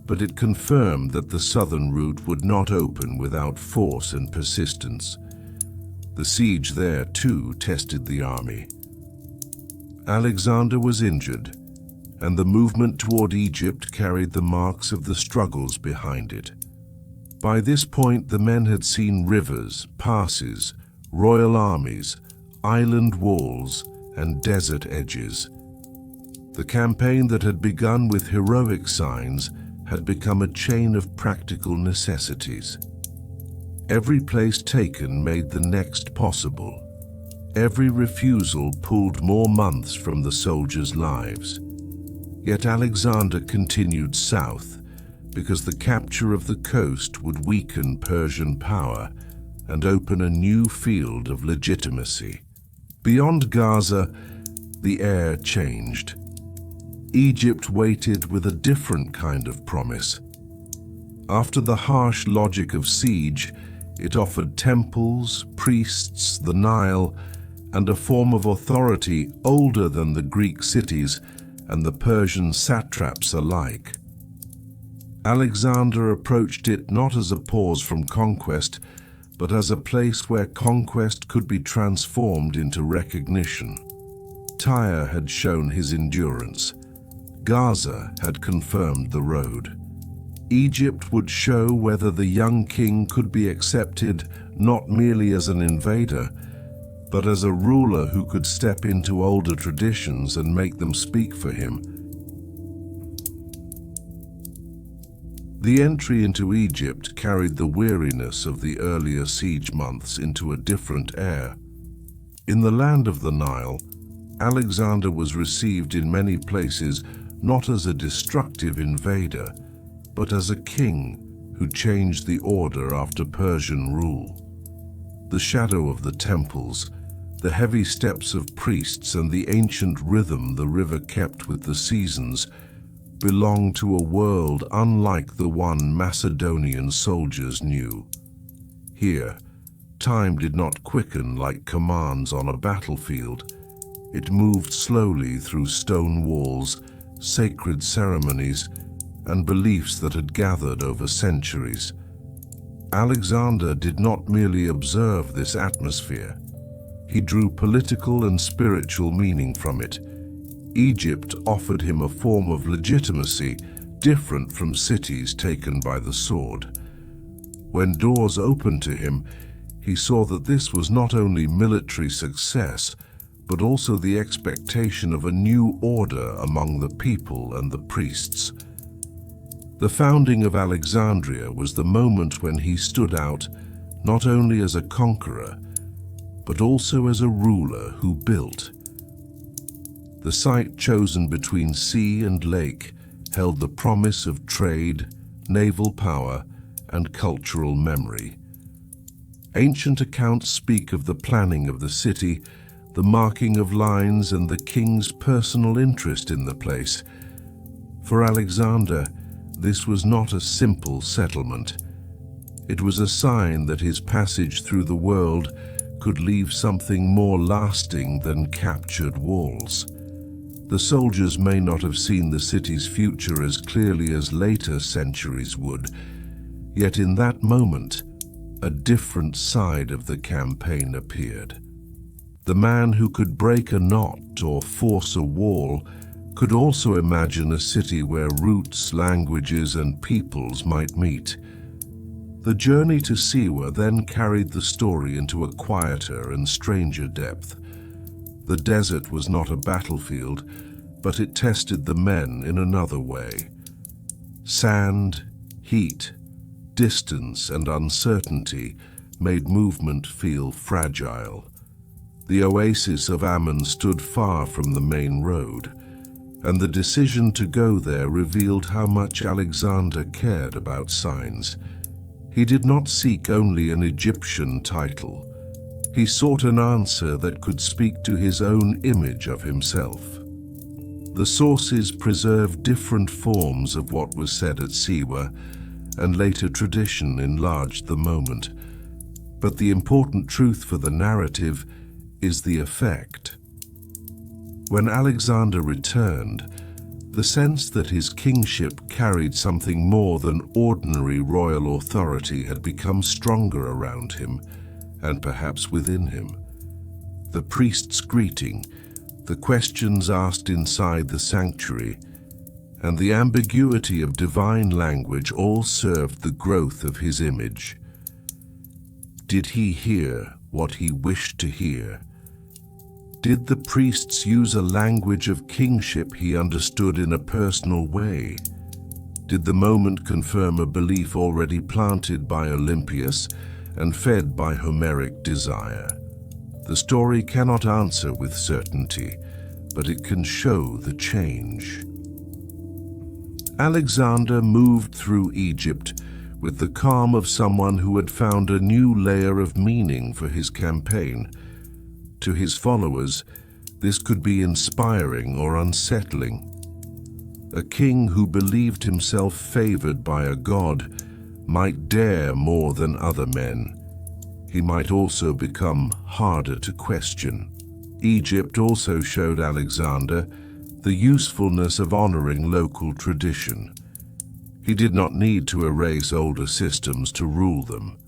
but it confirmed that the southern route would not open without force and persistence. The siege there, too, tested the army. Alexander was injured, and the movement toward Egypt carried the marks of the struggles behind it. By this point, the men had seen rivers, passes, royal armies, island walls, and desert edges. The campaign that had begun with heroic signs had become a chain of practical necessities. Every place taken made the next possible. Every refusal pulled more months from the soldiers' lives. Yet Alexander continued south, because the capture of the coast would weaken Persian power and open a new field of legitimacy. Beyond Gaza, the air changed. Egypt waited with a different kind of promise. After the harsh logic of siege, it offered temples, priests, the Nile, and a form of authority older than the Greek cities and the Persian satraps alike. Alexander approached it not as a pause from conquest, but as a place where conquest could be transformed into recognition. Tyre had shown his endurance. Gaza had confirmed the road. Egypt would show whether the young king could be accepted not merely as an invader, but as a ruler who could step into older traditions and make them speak for him. The entry into Egypt carried the weariness of the earlier siege months into a different air. In the land of the Nile, Alexander was received in many places not as a destructive invader, but as a king who changed the order after Persian rule. The shadow of the temples, the heavy steps of priests, and the ancient rhythm the river kept with the seasons belonged to a world unlike the one Macedonian soldiers knew. Here, time did not quicken like commands on a battlefield. It moved slowly through stone walls, sacred ceremonies, and beliefs that had gathered over centuries. Alexander did not merely observe this atmosphere. He drew political and spiritual meaning from it. Egypt offered him a form of legitimacy different from cities taken by the sword. When doors opened to him, he saw that this was not only military success, but also the expectation of a new order among the people and the priests. The founding of Alexandria was the moment when he stood out not only as a conqueror, but also as a ruler who built. The site chosen between sea and lake held the promise of trade, naval power, and cultural memory. Ancient accounts speak of the planning of the city, the marking of lines, and the king's personal interest in the place. For Alexander, this was not a simple settlement. It was a sign that his passage through the world could leave something more lasting than captured walls. The soldiers may not have seen the city's future as clearly as later centuries would, yet in that moment, a different side of the campaign appeared. The man who could break a knot or force a wall could also imagine a city where roots, languages, and peoples might meet. The journey to Siwa then carried the story into a quieter and stranger depth. The desert was not a battlefield, but it tested the men in another way. Sand, heat, distance, and uncertainty made movement feel fragile. The oasis of Ammon stood far from the main road, and the decision to go there revealed how much Alexander cared about signs. He did not seek only an Egyptian title. He sought an answer that could speak to his own image of himself. The sources preserve different forms of what was said at Siwa, and later tradition enlarged the moment. But the important truth for the narrative is the effect. When Alexander returned, the sense that his kingship carried something more than ordinary royal authority had become stronger around him, and perhaps within him. The priest's greeting, the questions asked inside the sanctuary, and the ambiguity of divine language all served the growth of his image. Did he hear what he wished to hear? Did the priests use a language of kingship he understood in a personal way? Did the moment confirm a belief already planted by Olympius and fed by Homeric desire? The story cannot answer with certainty, but it can show the change. Alexander moved through Egypt with the calm of someone who had found a new layer of meaning for his campaign. To his followers, this could be inspiring or unsettling. A king who believed himself favored by a god might dare more than other men. He might also become harder to question. Egypt also showed Alexander the usefulness of honoring local tradition. He did not need to erase older systems to rule them.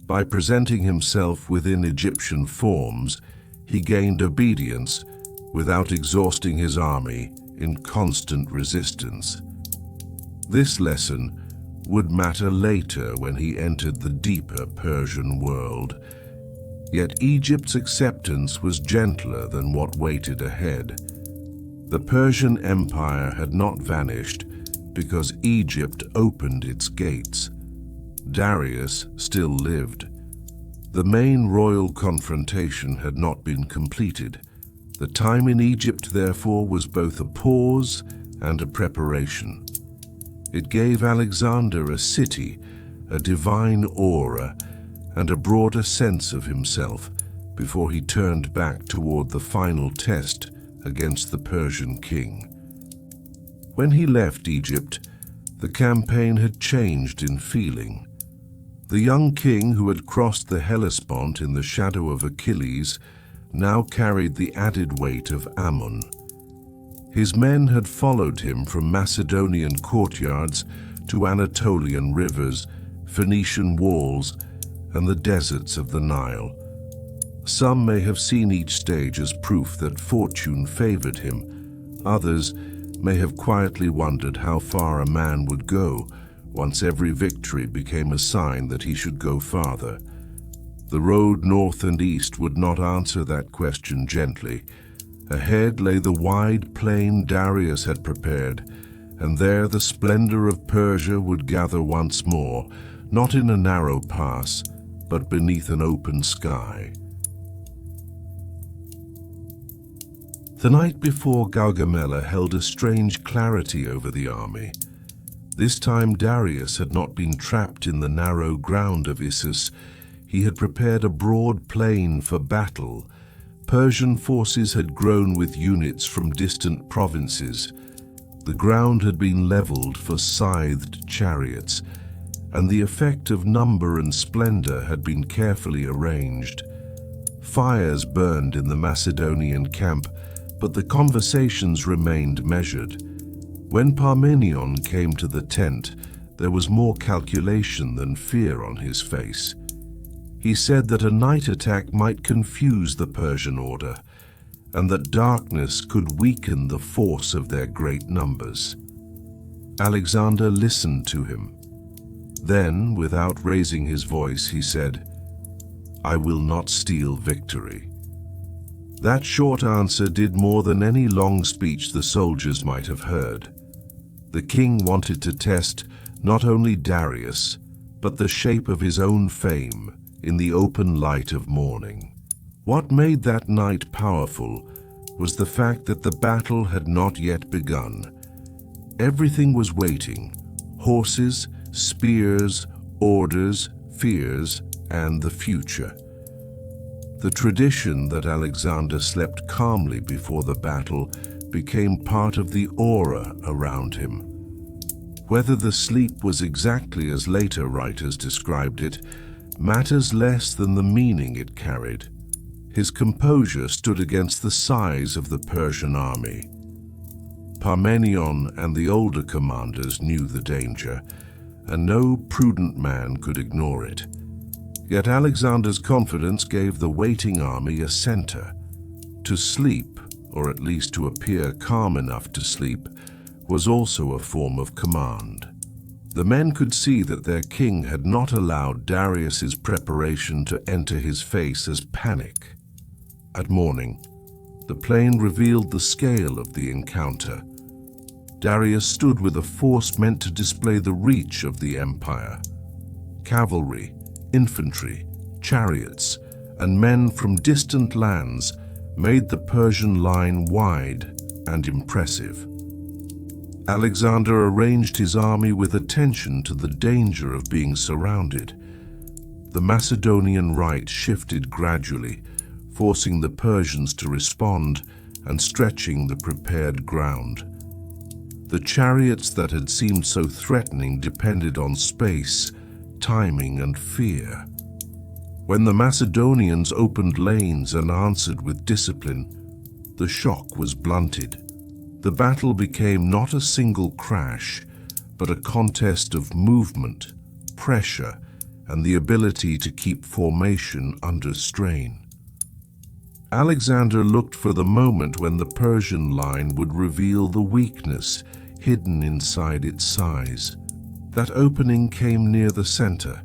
By presenting himself within Egyptian forms, he gained obedience without exhausting his army in constant resistance. This lesson would matter later when he entered the deeper Persian world. Yet Egypt's acceptance was gentler than what waited ahead. The Persian Empire had not vanished because Egypt opened its gates. Darius still lived. The main royal confrontation had not been completed. The time in Egypt, therefore, was both a pause and a preparation. It gave Alexander a city, a divine aura, and a broader sense of himself before he turned back toward the final test against the Persian king. When he left Egypt, the campaign had changed in feeling. The young king who had crossed the Hellespont in the shadow of Achilles now carried the added weight of Ammon. His men had followed him from Macedonian courtyards to Anatolian rivers, Phoenician walls, and the deserts of the Nile. Some may have seen each stage as proof that fortune favored him. Others may have quietly wondered how far a man would go once every victory became a sign that he should go farther. The road north and east would not answer that question gently. Ahead lay the wide plain Darius had prepared, and there the splendor of Persia would gather once more, not in a narrow pass, but beneath an open sky. The night before, Gaugamela held a strange clarity over the army. This time Darius had not been trapped in the narrow ground of Issus. He had prepared a broad plain for battle. Persian forces had grown with units from distant provinces. The ground had been leveled for scythed chariots, and the effect of number and splendor had been carefully arranged. Fires burned in the Macedonian camp, but the conversations remained measured. When Parmenion came to the tent, there was more calculation than fear on his face. He said that a night attack might confuse the Persian order, and that darkness could weaken the force of their great numbers. Alexander listened to him. Then, without raising his voice, he said, "I will not steal victory." That short answer did more than any long speech the soldiers might have heard. The king wanted to test not only Darius, but the shape of his own fame in the open light of morning. What made that night powerful was the fact that the battle had not yet begun. Everything was waiting: horses, spears, orders, fears, and the future. The tradition that Alexander slept calmly before the battle became part of the aura around him. Whether the sleep was exactly as later writers described it matters less than the meaning it carried. His composure stood against the size of the Persian army. Parmenion and the older commanders knew the danger, and no prudent man could ignore it. Yet Alexander's confidence gave the waiting army a center. To sleep, or at least to appear calm enough to sleep, was also a form of command. The men could see that their king had not allowed Darius's preparation to enter his face as panic. At morning, the plain revealed the scale of the encounter. Darius stood with a force meant to display the reach of the empire. Cavalry, infantry, chariots, and men from distant lands made the Persian line wide and impressive. Alexander arranged his army with attention to the danger of being surrounded. The Macedonian right shifted gradually, forcing the Persians to respond and stretching the prepared ground. The chariots that had seemed so threatening depended on space, timing, and fear. When the Macedonians opened lanes and answered with discipline, the shock was blunted. The battle became not a single crash, but a contest of movement, pressure, and the ability to keep formation under strain. Alexander looked for the moment when the Persian line would reveal the weakness hidden inside its size. That opening came near the center.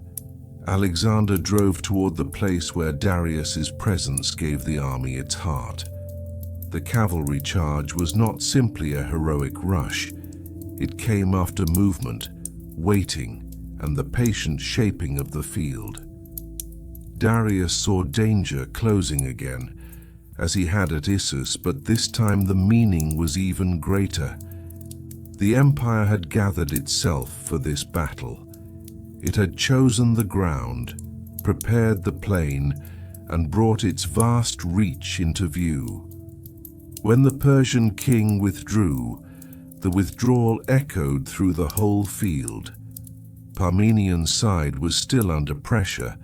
Alexander drove toward the place where Darius's presence gave the army its heart. The cavalry charge was not simply a heroic rush. It came after movement, waiting, and the patient shaping of the field. Darius saw danger closing again, as he had at Issus, but this time the meaning was even greater. The empire had gathered itself for this battle. It had chosen the ground, prepared the plain, and brought its vast reach into view. When the Persian king withdrew, the withdrawal echoed through the whole field. Parmenian's side was still under pressure,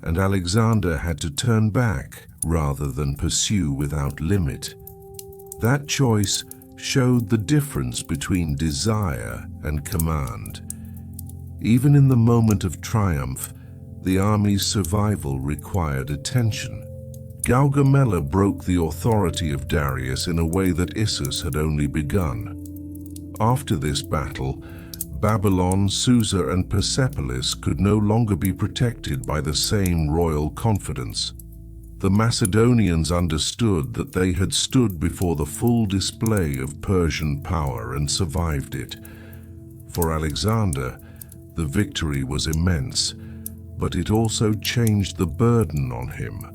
and Alexander had to turn back rather than pursue without limit. That choice showed the difference between desire and command. Even in the moment of triumph, the army's survival required attention. Gaugamela broke the authority of Darius in a way that Issus had only begun. After this battle, Babylon, Susa, and Persepolis could no longer be protected by the same royal confidence. The Macedonians understood that they had stood before the full display of Persian power and survived it. For Alexander, the victory was immense, but it also changed the burden on him.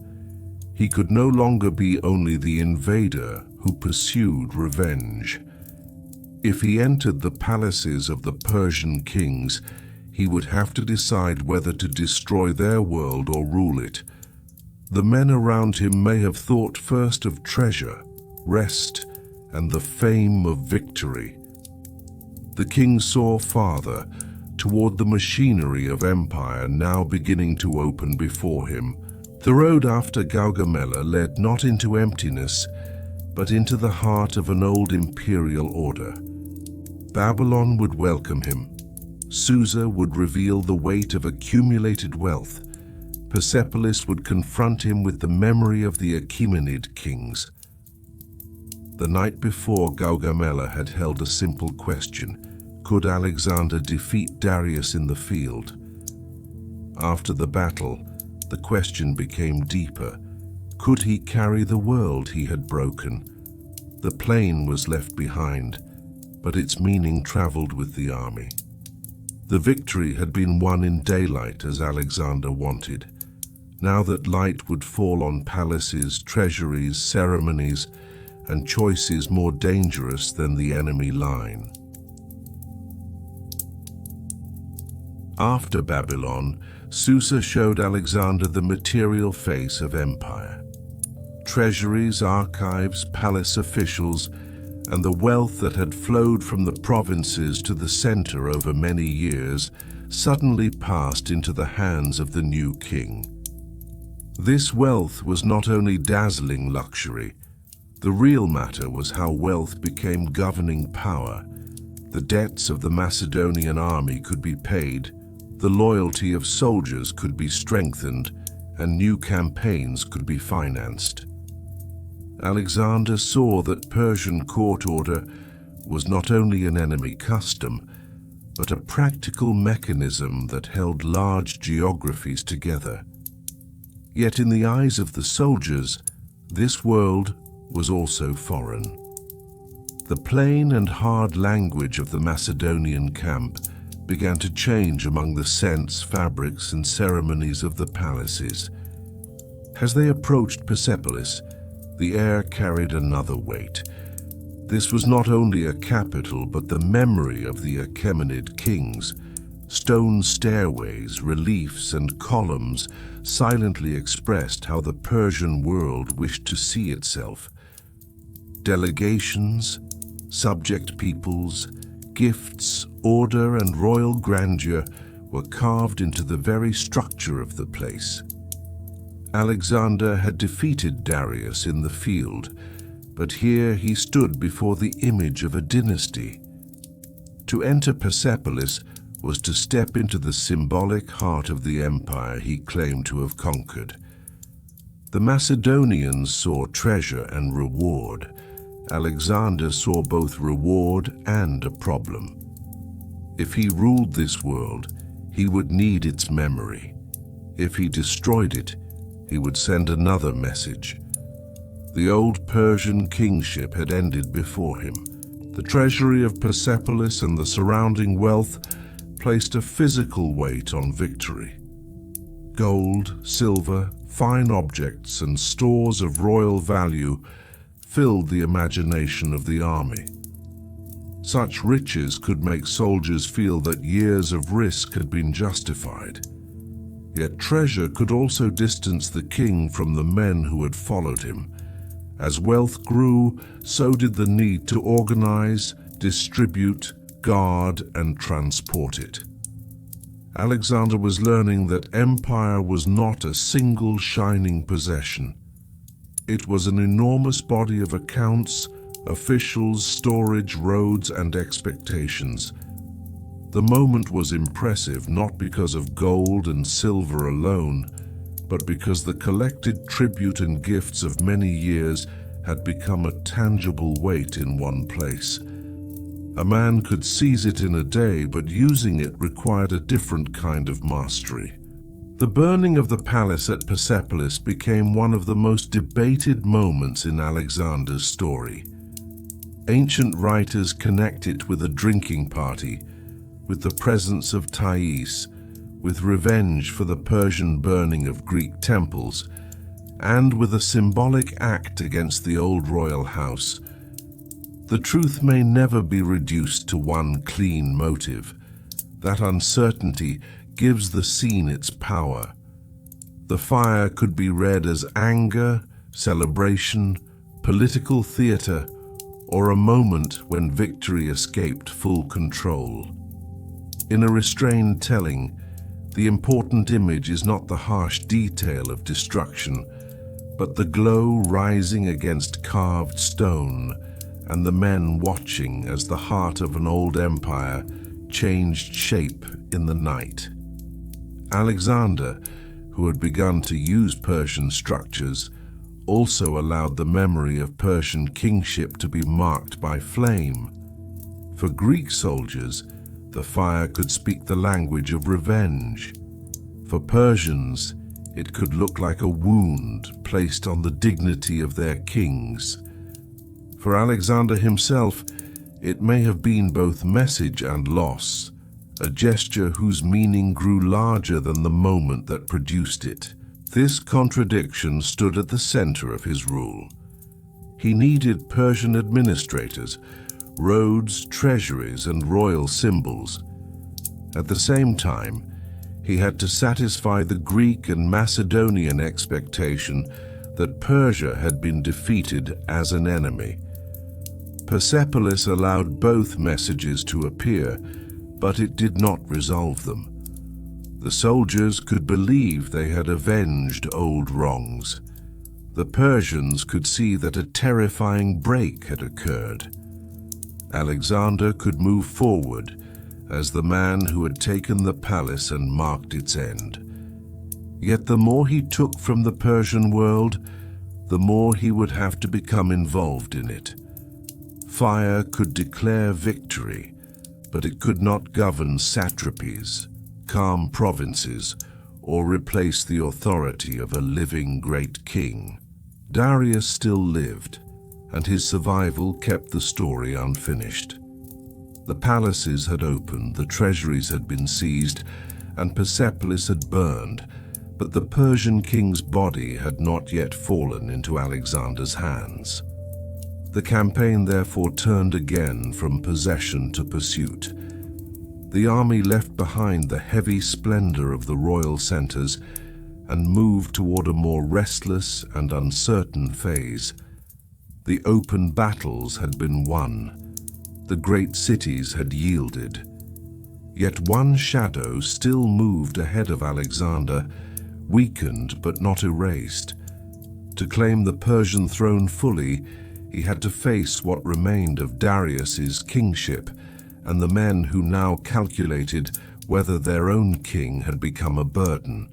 He could no longer be only the invader who pursued revenge. If he entered the palaces of the Persian kings, he would have to decide whether to destroy their world or rule it. The men around him may have thought first of treasure, rest, and the fame of victory. The king saw farther, toward the machinery of empire now beginning to open before him, The road after Gaugamela led not into emptiness, but into the heart of an old imperial order. Babylon would welcome him. Susa would reveal the weight of accumulated wealth. Persepolis would confront him with the memory of the Achaemenid kings. The night before, Gaugamela had held a simple question: could Alexander defeat Darius in the field? After the battle, the question became deeper. Could he carry the world he had broken? The plain was left behind, but its meaning traveled with the army. The victory had been won in daylight, as Alexander wanted. Now that light would fall on palaces, treasuries, ceremonies, and choices more dangerous than the enemy line. After Babylon, Susa showed Alexander the material face of empire. Treasuries, archives, palace officials, and the wealth that had flowed from the provinces to the center over many years suddenly passed into the hands of the new king. This wealth was not only dazzling luxury. The real matter was how wealth became governing power. The debts of the Macedonian army could be paid, the loyalty of soldiers could be strengthened, and new campaigns could be financed. Alexander saw that Persian court order was not only an enemy custom, but a practical mechanism that held large geographies together. Yet in the eyes of the soldiers, this world was also foreign. The plain and hard language of the Macedonian camp began to change among the scents, fabrics, and ceremonies of the palaces. As they approached Persepolis, the air carried another weight. This was not only a capital, but the memory of the Achaemenid kings. Stone stairways, reliefs, and columns silently expressed how the Persian world wished to see itself. Delegations, subject peoples, gifts, order, and royal grandeur were carved into the very structure of the place. Alexander had defeated Darius in the field, but here he stood before the image of a dynasty. To enter Persepolis was to step into the symbolic heart of the empire he claimed to have conquered. The Macedonians saw treasure and reward. Alexander saw both reward and a problem. If he ruled this world, he would need its memory. If he destroyed it, he would send another message. The old Persian kingship had ended before him. The treasury of Persepolis and the surrounding wealth placed a physical weight on victory. Gold, silver, fine objects, and stores of royal value filled the imagination of the army. Such riches could make soldiers feel that years of risk had been justified. Yet treasure could also distance the king from the men who had followed him. As wealth grew, so did the need to organize, distribute, guard, and transport it. Alexander was learning that empire was not a single shining possession. It was an enormous body of accounts, officials, storage, roads, and expectations. The moment was impressive not because of gold and silver alone, but because the collected tribute and gifts of many years had become a tangible weight in one place. A man could seize it in a day, but using it required a different kind of mastery. The burning of the palace at Persepolis became one of the most debated moments in Alexander's story. Ancient writers connect it with a drinking party, with the presence of Thais, with revenge for the Persian burning of Greek temples, and with a symbolic act against the old royal house. The truth may never be reduced to one clean motive. That uncertainty gives the scene its power. The fire could be read as anger, celebration, political theater, or a moment when victory escaped full control. In a restrained telling, The important image is not the harsh detail of destruction, but the glow rising against carved stone and the men watching as the heart of an old empire changed shape in the night. Alexander, who had begun to use Persian structures, also allowed the memory of Persian kingship to be marked by flame. For Greek soldiers, the fire could speak the language of revenge. For Persians, it could look like a wound placed on the dignity of their kings. For Alexander himself, it may have been both message and loss, a gesture whose meaning grew larger than the moment that produced it. This contradiction stood at the center of his rule. He needed Persian administrators, roads, treasuries, and royal symbols. At the same time, he had to satisfy the Greek and Macedonian expectation that Persia had been defeated as an enemy. Persepolis allowed both messages to appear, but it did not resolve them. The soldiers could believe they had avenged old wrongs. The Persians could see that a terrifying break had occurred. Alexander could move forward as the man who had taken the palace and marked its end. Yet the more he took from the Persian world, the more he would have to become involved in it. Fire could declare victory, but it could not govern satrapies, calm provinces, or replace the authority of a living great king. Darius still lived, and his survival kept the story unfinished. The palaces had opened, the treasuries had been seized, and Persepolis had burned, but the Persian king's body had not yet fallen into Alexander's hands. The campaign therefore turned again from possession to pursuit. The army left behind the heavy splendor of the royal centers and moved toward a more restless and uncertain phase. The open battles had been won. The great cities had yielded. Yet one shadow still moved ahead of Alexander, weakened but not erased. To claim the Persian throne fully, he had to face what remained of Darius's kingship and the men who now calculated whether their own king had become a burden.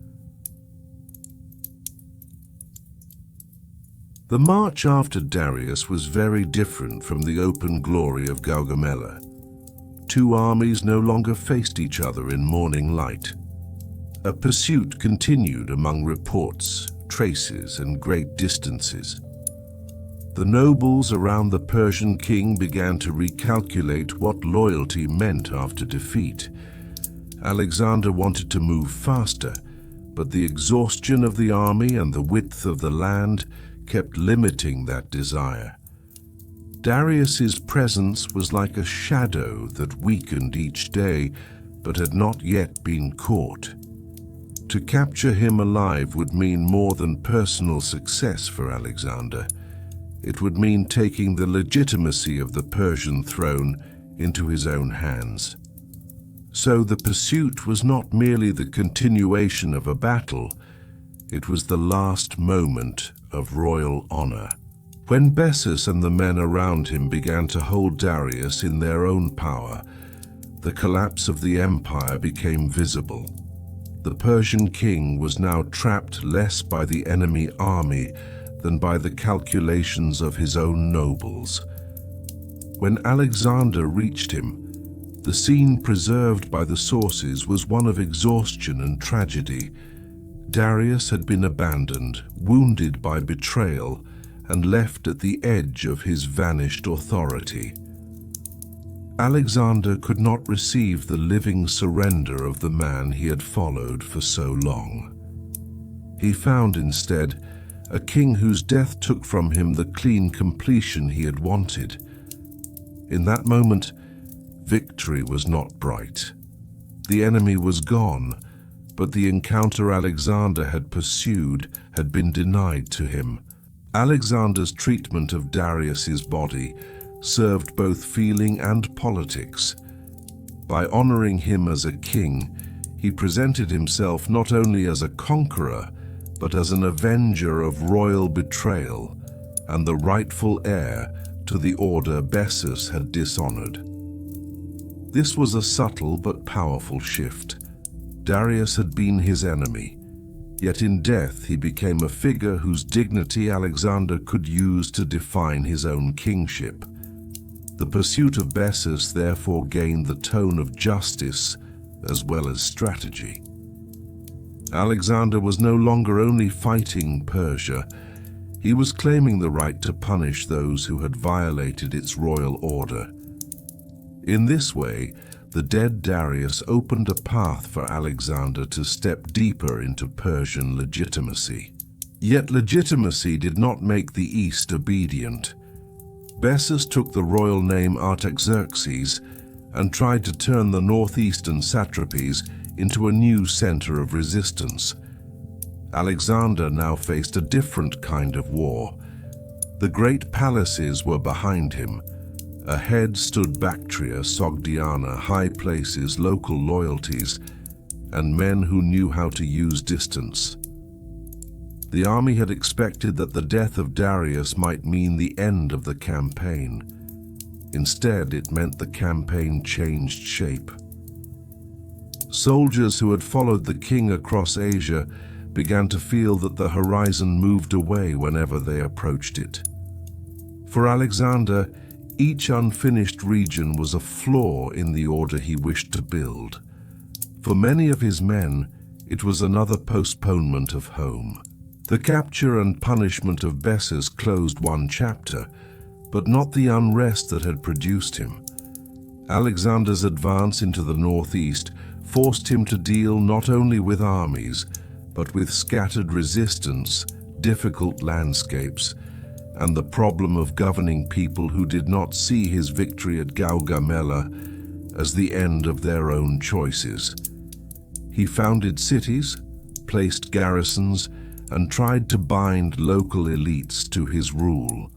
The march after Darius was very different from the open glory of Gaugamela. Two armies no longer faced each other in morning light. A pursuit continued among reports, traces, and great distances. The nobles around the Persian king began to recalculate what loyalty meant after defeat. Alexander wanted to move faster, but the exhaustion of the army and the width of the land kept limiting that desire. Darius's presence was like a shadow that weakened each day, but had not yet been caught. To capture him alive would mean more than personal success for Alexander. It would mean taking the legitimacy of the Persian throne into his own hands. So the pursuit was not merely the continuation of a battle, it was the last moment of royal honor. When Bessus and the men around him began to hold Darius in their own power, the collapse of the empire became visible. The Persian king was now trapped less by the enemy army than by the calculations of his own nobles. When Alexander reached him, the scene preserved by the sources was one of exhaustion and tragedy. Darius had been abandoned, wounded by betrayal, and left at the edge of his vanished authority. Alexander could not receive the living surrender of the man he had followed for so long. He found instead a king whose death took from him the clean completion he had wanted. In that moment, victory was not bright. The enemy was gone, but the encounter Alexander had pursued had been denied to him. Alexander's treatment of Darius's body served both feeling and politics. By honoring him as a king, He presented himself not only as a conqueror, but as an avenger of royal betrayal and the rightful heir to the order Bessus had dishonored. This was a subtle but powerful shift. Darius had been his enemy, yet in death he became a figure whose dignity Alexander could use to define his own kingship. The pursuit of Bessus therefore gained the tone of justice as well as strategy. Alexander was no longer only fighting Persia, he was claiming the right to punish those who had violated its royal order. In this way, the dead Darius opened a path for Alexander to step deeper into Persian legitimacy. Yet legitimacy did not make the East obedient. Bessus took the royal name Artaxerxes and tried to turn the northeastern satrapies into a new center of resistance. Alexander now faced a different kind of war. The great palaces were behind him. Ahead stood Bactria, Sogdiana, high places, local loyalties, and men who knew how to use distance. The army had expected that the death of Darius might mean the end of the campaign. Instead, it meant the campaign changed shape. Soldiers who had followed the king across Asia began to feel that the horizon moved away whenever they approached it. For Alexander, each unfinished region was a flaw in the order he wished to build. For many of his men, it was another postponement of home. The capture and punishment of Bessus closed one chapter, but not the unrest that had produced him. Alexander's advance into the northeast forced him to deal not only with armies, but with scattered resistance, difficult landscapes, and the problem of governing people who did not see his victory at Gaugamela as the end of their own choices. He founded cities, placed garrisons, and tried to bind local elites to his rule.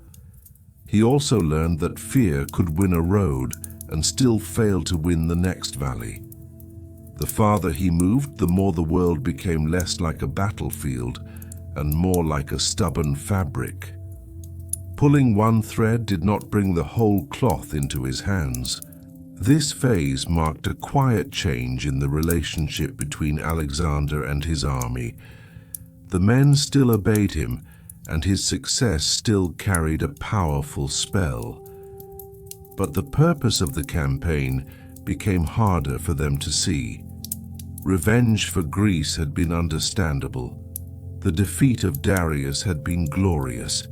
He also learned that fear could win a road and still fail to win the next valley. The farther he moved, the more the world became less like a battlefield and more like a stubborn fabric. Pulling one thread did not bring the whole cloth into his hands. This phase marked a quiet change in the relationship between Alexander and his army. The men still obeyed him, and his success still carried a powerful spell. But the purpose of the campaign became harder for them to see. Revenge for Greece had been understandable. The defeat of Darius had been glorious.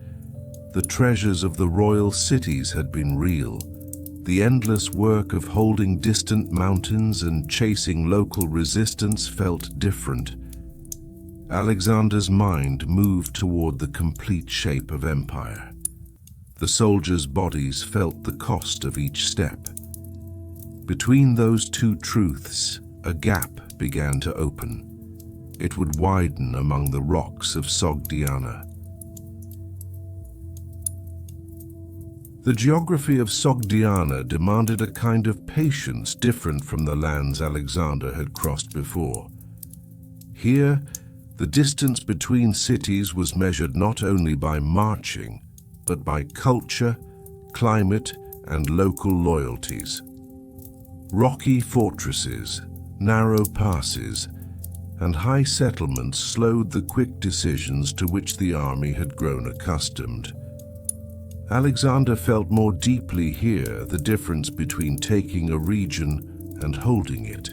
The treasures of the royal cities had been real. The endless work of holding distant mountains and chasing local resistance felt different. Alexander's mind moved toward the complete shape of empire. The soldiers' bodies felt the cost of each step. Between those two truths, a gap began to open. It would widen among the rocks of Sogdiana. The geography of Sogdiana demanded a kind of patience different from the lands Alexander had crossed before. Here, the distance between cities was measured not only by marching, but by culture, climate, and local loyalties. Rocky fortresses, narrow passes, and high settlements slowed the quick decisions to which the army had grown accustomed. Alexander felt more deeply here the difference between taking a region and holding it.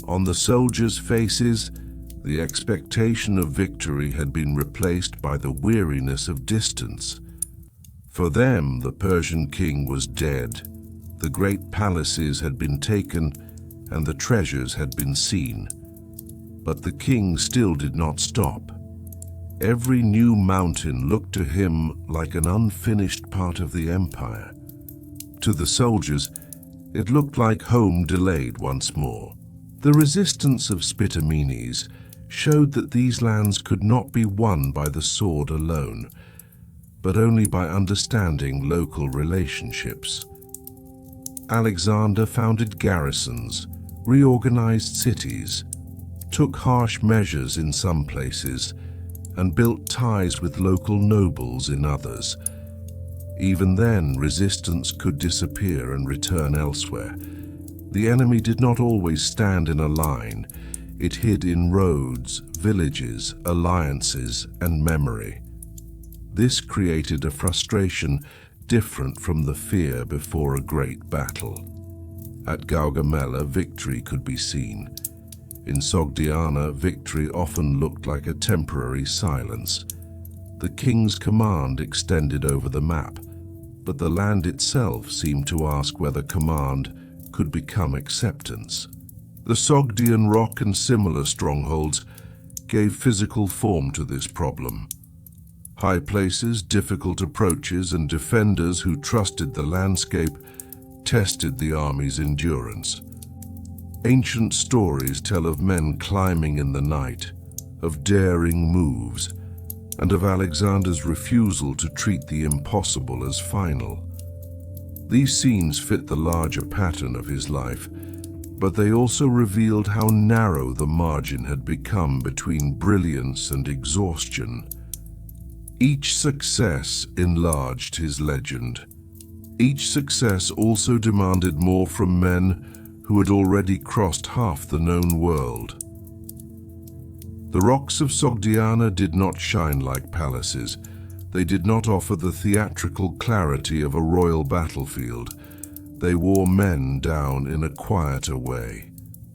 On the soldiers' faces, the expectation of victory had been replaced by the weariness of distance. For them, the Persian king was dead. The great palaces had been taken, and the treasures had been seen. But the king still did not stop. Every new mountain looked to him like an unfinished part of the empire. To the soldiers, it looked like home delayed once more. The resistance of Spitamenes showed that these lands could not be won by the sword alone, but only by understanding local relationships. Alexander founded garrisons, reorganized cities, took harsh measures in some places, and built ties with local nobles in others. Even then, resistance could disappear and return elsewhere. The enemy did not always stand in a line. It hid in roads, villages, alliances, and memory. This created a frustration different from the fear before a great battle. At Gaugamela, victory could be seen. In Sogdiana, victory often looked like a temporary silence. The king's command extended over the map, but the land itself seemed to ask whether command could become acceptance. The Sogdian rock and similar strongholds gave physical form to this problem. High places, difficult approaches, and defenders who trusted the landscape tested the army's endurance. Ancient stories tell of men climbing in the night, of daring moves, and of Alexander's refusal to treat the impossible as final. These scenes fit the larger pattern of his life, but they also revealed how narrow the margin had become between brilliance and exhaustion. Each success enlarged his legend. Each success also demanded more from men who had already crossed half the known world. The rocks of Sogdiana did not shine like palaces. They did not offer the theatrical clarity of a royal battlefield. They wore men down in a quieter way.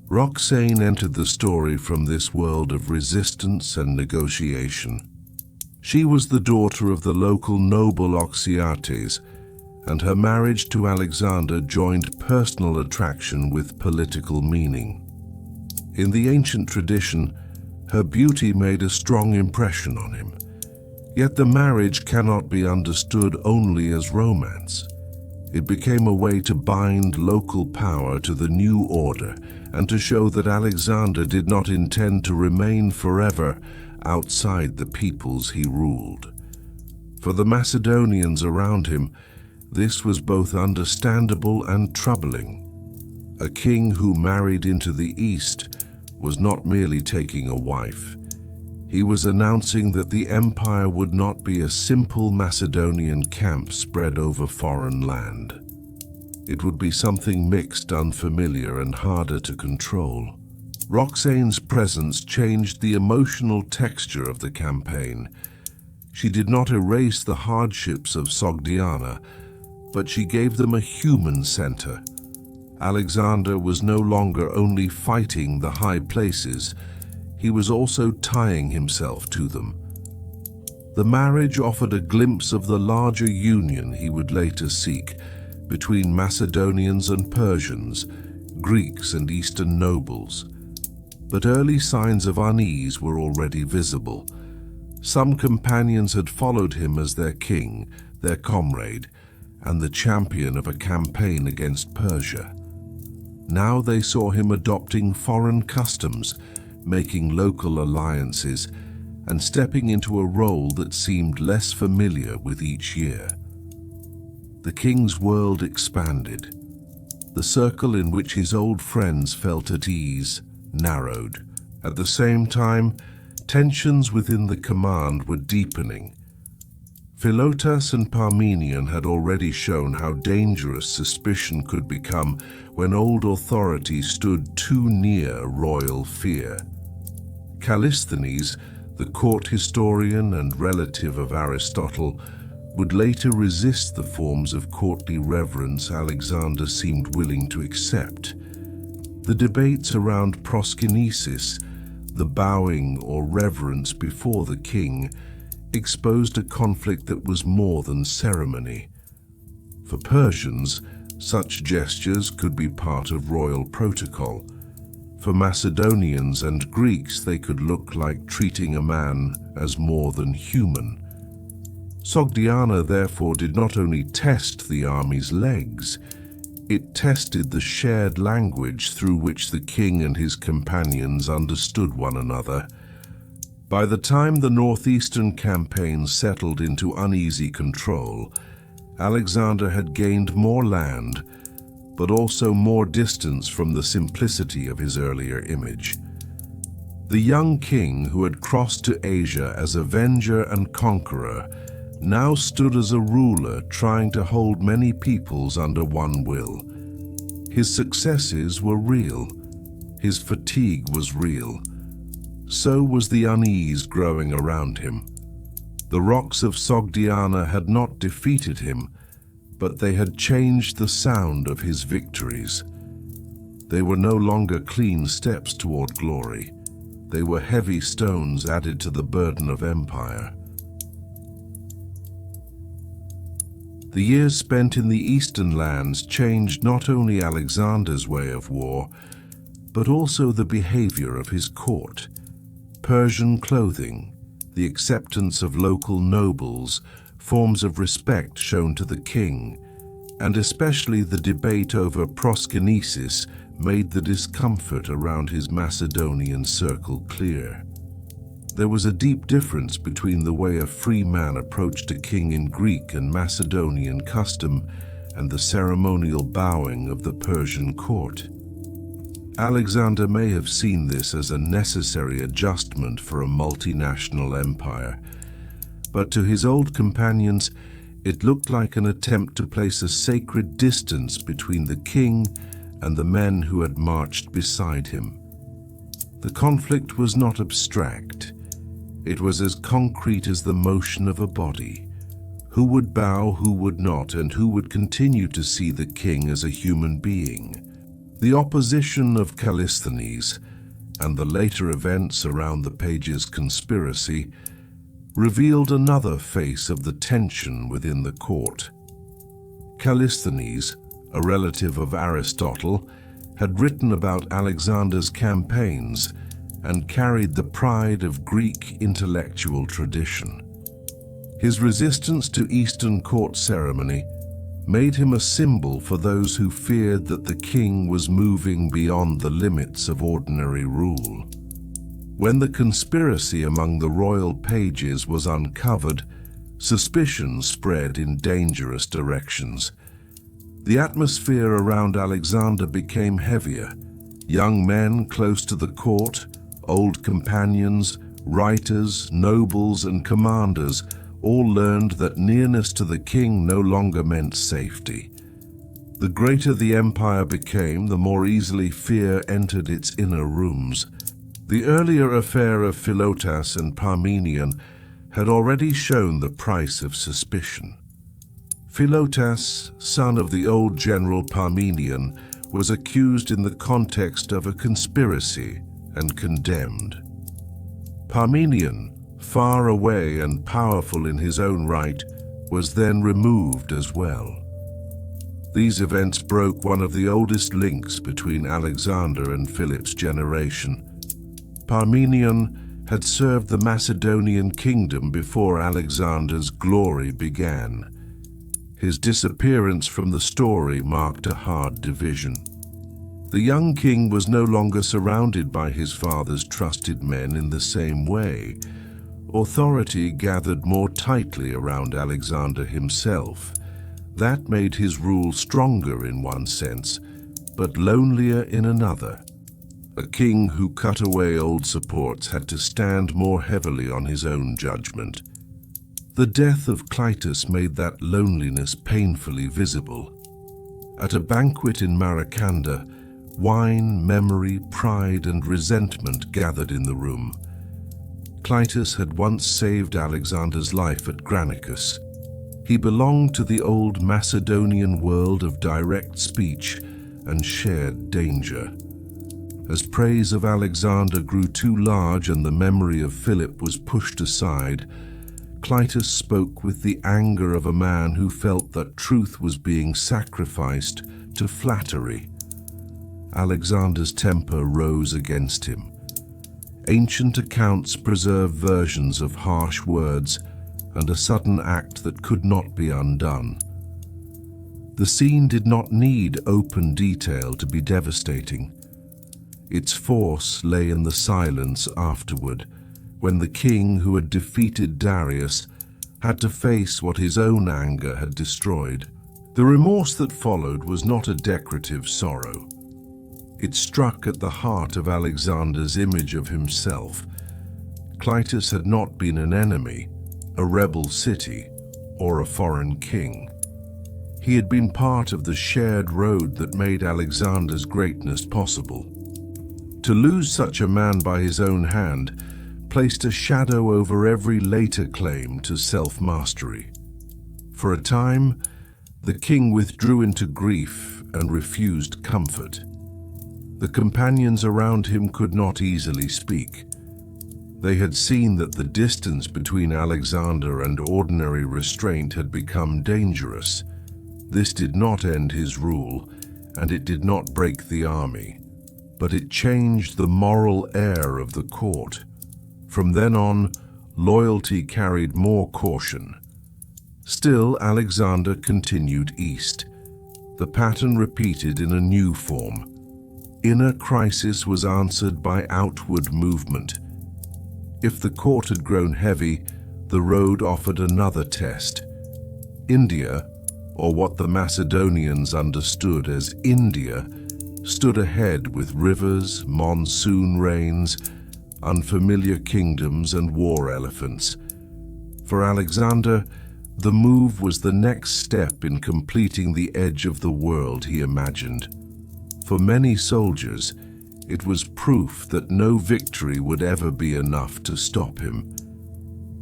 Roxane entered the story from this world of resistance and negotiation. She was the daughter of the local noble Oxyates, and her marriage to Alexander joined personal attraction with political meaning. In the ancient tradition, her beauty made a strong impression on him. Yet the marriage cannot be understood only as romance. It became a way to bind local power to the new order and to show that Alexander did not intend to remain forever outside the peoples he ruled. For the Macedonians around him, this was both understandable and troubling. A king who married into the East was not merely taking a wife. He was announcing that the empire would not be a simple Macedonian camp spread over foreign land. It would be something mixed, unfamiliar, and harder to control. Roxane's presence changed the emotional texture of the campaign. She did not erase the hardships of Sogdiana, but she gave them a human center. Alexander was no longer only fighting the high places, he was also tying himself to them. The marriage offered a glimpse of the larger union he would later seek between Macedonians and Persians, Greeks and Eastern nobles. But early signs of unease were already visible. Some companions had followed him as their king, their comrade, and the champion of a campaign against Persia. Now they saw him adopting foreign customs, making local alliances, and stepping into a role that seemed less familiar with each year. The king's world expanded. The circle in which his old friends felt at ease narrowed. At the same time, tensions within the command were deepening. Philotas and Parmenion had already shown how dangerous suspicion could become when old authority stood too near royal fear. Callisthenes, the court historian and relative of Aristotle, would later resist the forms of courtly reverence Alexander seemed willing to accept. The debates around proskynesis, the bowing or reverence before the king, exposed a conflict that was more than ceremony. For Persians, such gestures could be part of royal protocol. For Macedonians and Greeks, they could look like treating a man as more than human. Sogdiana therefore did not only test the army's legs, it tested the shared language through which the king and his companions understood one another. By the time the northeastern campaign settled into uneasy control, Alexander had gained more land, but also more distance from the simplicity of his earlier image. The young king who had crossed to Asia as avenger and conqueror now stood as a ruler trying to hold many peoples under one will. His successes were real. His fatigue was real. So was the unease growing around him. The rocks of Sogdiana had not defeated him, but they had changed the sound of his victories. They were no longer clean steps toward glory. They were heavy stones added to the burden of empire. The years spent in the eastern lands changed not only Alexander's way of war, but also the behavior of his court. Persian clothing, the acceptance of local nobles, forms of respect shown to the king, and especially the debate over proskynesis made the discomfort around his Macedonian circle clear. There was a deep difference between the way a free man approached a king in Greek and Macedonian custom and the ceremonial bowing of the Persian court. Alexander may have seen this as a necessary adjustment for a multinational empire, but to his old companions it looked like an attempt to place a sacred distance between the king and the men who had marched beside him. The conflict was not abstract. It was as concrete as the motion of a body. Who would bow, who would not, and who would continue to see the king as a human being? The opposition of Callisthenes and the later events around the page's conspiracy revealed another face of the tension within the court. Callisthenes, a relative of Aristotle, had written about Alexander's campaigns and carried the pride of Greek intellectual tradition. His resistance to Eastern court ceremony made him a symbol for those who feared that the king was moving beyond the limits of ordinary rule. When the conspiracy among the royal pages was uncovered, suspicion spread in dangerous directions. The atmosphere around Alexander became heavier. Young men close to the court, old companions, writers, nobles, and commanders all learned that nearness to the king no longer meant safety. The greater the empire became, the more easily fear entered its inner rooms. The earlier affair of Philotas and Parmenion had already shown the price of suspicion. Philotas, son of the old general Parmenion, was accused in the context of a conspiracy and condemned. Parmenion, far away and powerful in his own right, was then removed as well. These events broke one of the oldest links between Alexander and Philip's generation. Parmenion had served the Macedonian kingdom before Alexander's glory began. His disappearance from the story marked a hard division. The young king was no longer surrounded by his father's trusted men in the same way. Authority gathered more tightly around Alexander himself. That made his rule stronger in one sense, but lonelier in another. A king who cut away old supports had to stand more heavily on his own judgment. The death of Clitus made that loneliness painfully visible. At a banquet in Maracanda, wine, memory, pride, and resentment gathered in the room. Clitus had once saved Alexander's life at Granicus. He belonged to the old Macedonian world of direct speech and shared danger. As praise of Alexander grew too large and the memory of Philip was pushed aside, Clitus spoke with the anger of a man who felt that truth was being sacrificed to flattery. Alexander's temper rose against him. Ancient accounts preserve versions of harsh words and a sudden act that could not be undone. The scene did not need open detail to be devastating. Its force lay in the silence afterward, when the king who had defeated Darius had to face what his own anger had destroyed. The remorse that followed was not a decorative sorrow. It struck at the heart of Alexander's image of himself. Clitus had not been an enemy, a rebel city, or a foreign king. He had been part of the shared road that made Alexander's greatness possible. To lose such a man by his own hand placed a shadow over every later claim to self-mastery. For a time, the king withdrew into grief and refused comfort. The companions around him could not easily speak. They had seen that the distance between Alexander and ordinary restraint had become dangerous. This did not end his rule, and it did not break the army, but it changed the moral air of the court. From then on, loyalty carried more caution. Still, Alexander continued east. The pattern repeated in a new form. Inner crisis was answered by outward movement. If the court had grown heavy, the road offered another test. India, or what the Macedonians understood as India, stood ahead with rivers, monsoon rains, unfamiliar kingdoms, and war elephants. For Alexander, the move was the next step in completing the edge of the world he imagined. For many soldiers, it was proof that no victory would ever be enough to stop him.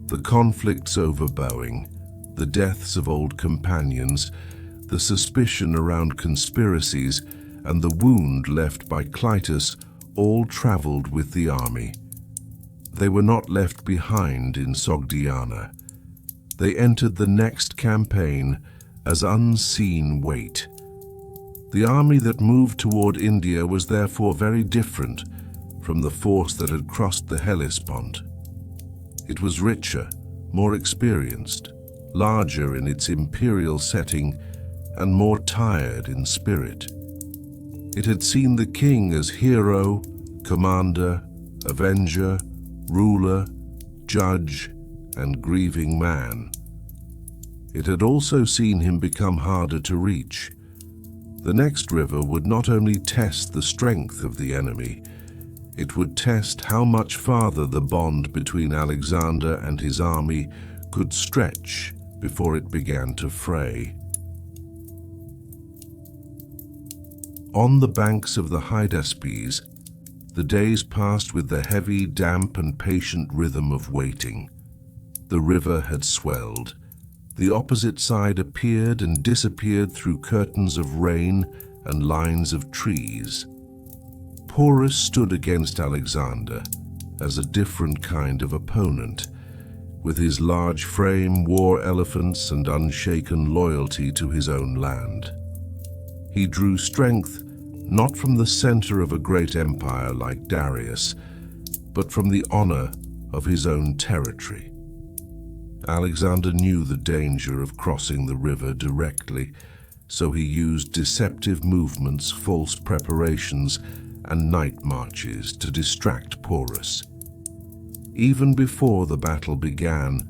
The conflicts over Boeing, the deaths of old companions, the suspicion around conspiracies, and the wound left by Clitus all traveled with the army. They were not left behind in Sogdiana. They entered the next campaign as unseen weight. The army that moved toward India was therefore very different from the force that had crossed the Hellespont. It was richer, more experienced, larger in its imperial setting, and more tired in spirit. It had seen the king as hero, commander, avenger, ruler, judge, and grieving man. It had also seen him become harder to reach. The next river would not only test the strength of the enemy, it would test how much farther the bond between Alexander and his army could stretch before it began to fray. On the banks of the Hydaspes, the days passed with the heavy, damp, and patient rhythm of waiting. The river had swelled. The opposite side appeared and disappeared through curtains of rain and lines of trees. Porus stood against Alexander as a different kind of opponent, with his large frame, war elephants, and unshaken loyalty to his own land. He drew strength not from the center of a great empire like Darius, but from the honor of his own territory. Alexander knew the danger of crossing the river directly, so he used deceptive movements, false preparations, and night marches to distract Porus. Even before the battle began,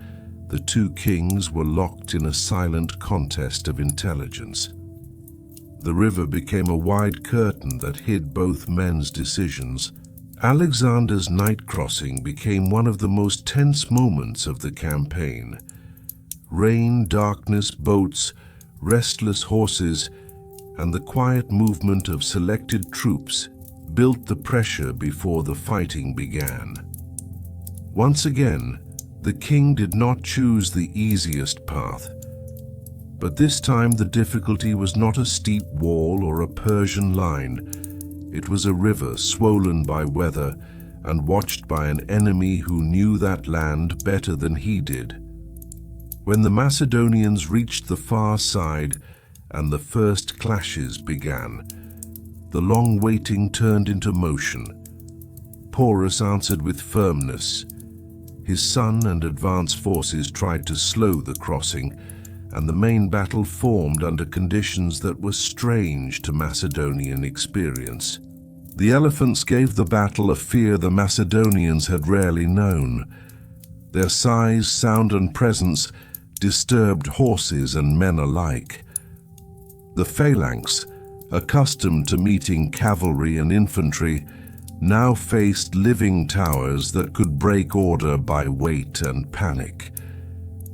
the two kings were locked in a silent contest of intelligence. The river became a wide curtain that hid both men's decisions. Alexander's night crossing became one of the most tense moments of the campaign. Rain, darkness, boats, restless horses, and the quiet movement of selected troops built the pressure before the fighting began. Once again, the king did not choose the easiest path. But this time the difficulty was not a steep wall or a Persian line. It was a river swollen by weather and watched by an enemy who knew that land better than he did. When the Macedonians reached the far side and the first clashes began, the long waiting turned into motion. Porus answered with firmness. His son and advance forces tried to slow the crossing, and the main battle formed under conditions that were strange to Macedonian experience. The elephants gave the battle a fear the Macedonians had rarely known. Their size, sound, and presence disturbed horses and men alike. The phalanx, accustomed to meeting cavalry and infantry, now faced living towers that could break order by weight and panic.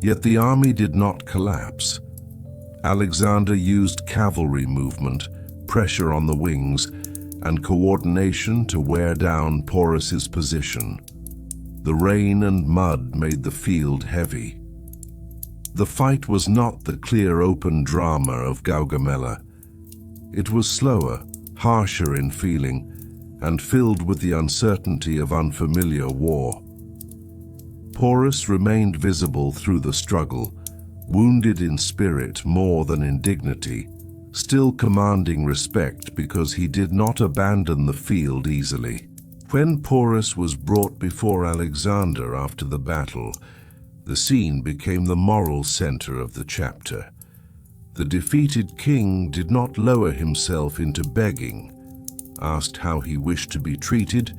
Yet the army did not collapse. Alexander used cavalry movement, pressure on the wings, and coordination to wear down Porus's position. The rain and mud made the field heavy. The fight was not the clear open drama of Gaugamela. It was slower, harsher in feeling, and filled with the uncertainty of unfamiliar war. Porus remained visible through the struggle, wounded in spirit more than in dignity, still commanding respect because he did not abandon the field easily. When Porus was brought before Alexander after the battle, the scene became the moral center of the chapter. The defeated king did not lower himself into begging. Asked how he wished to be treated,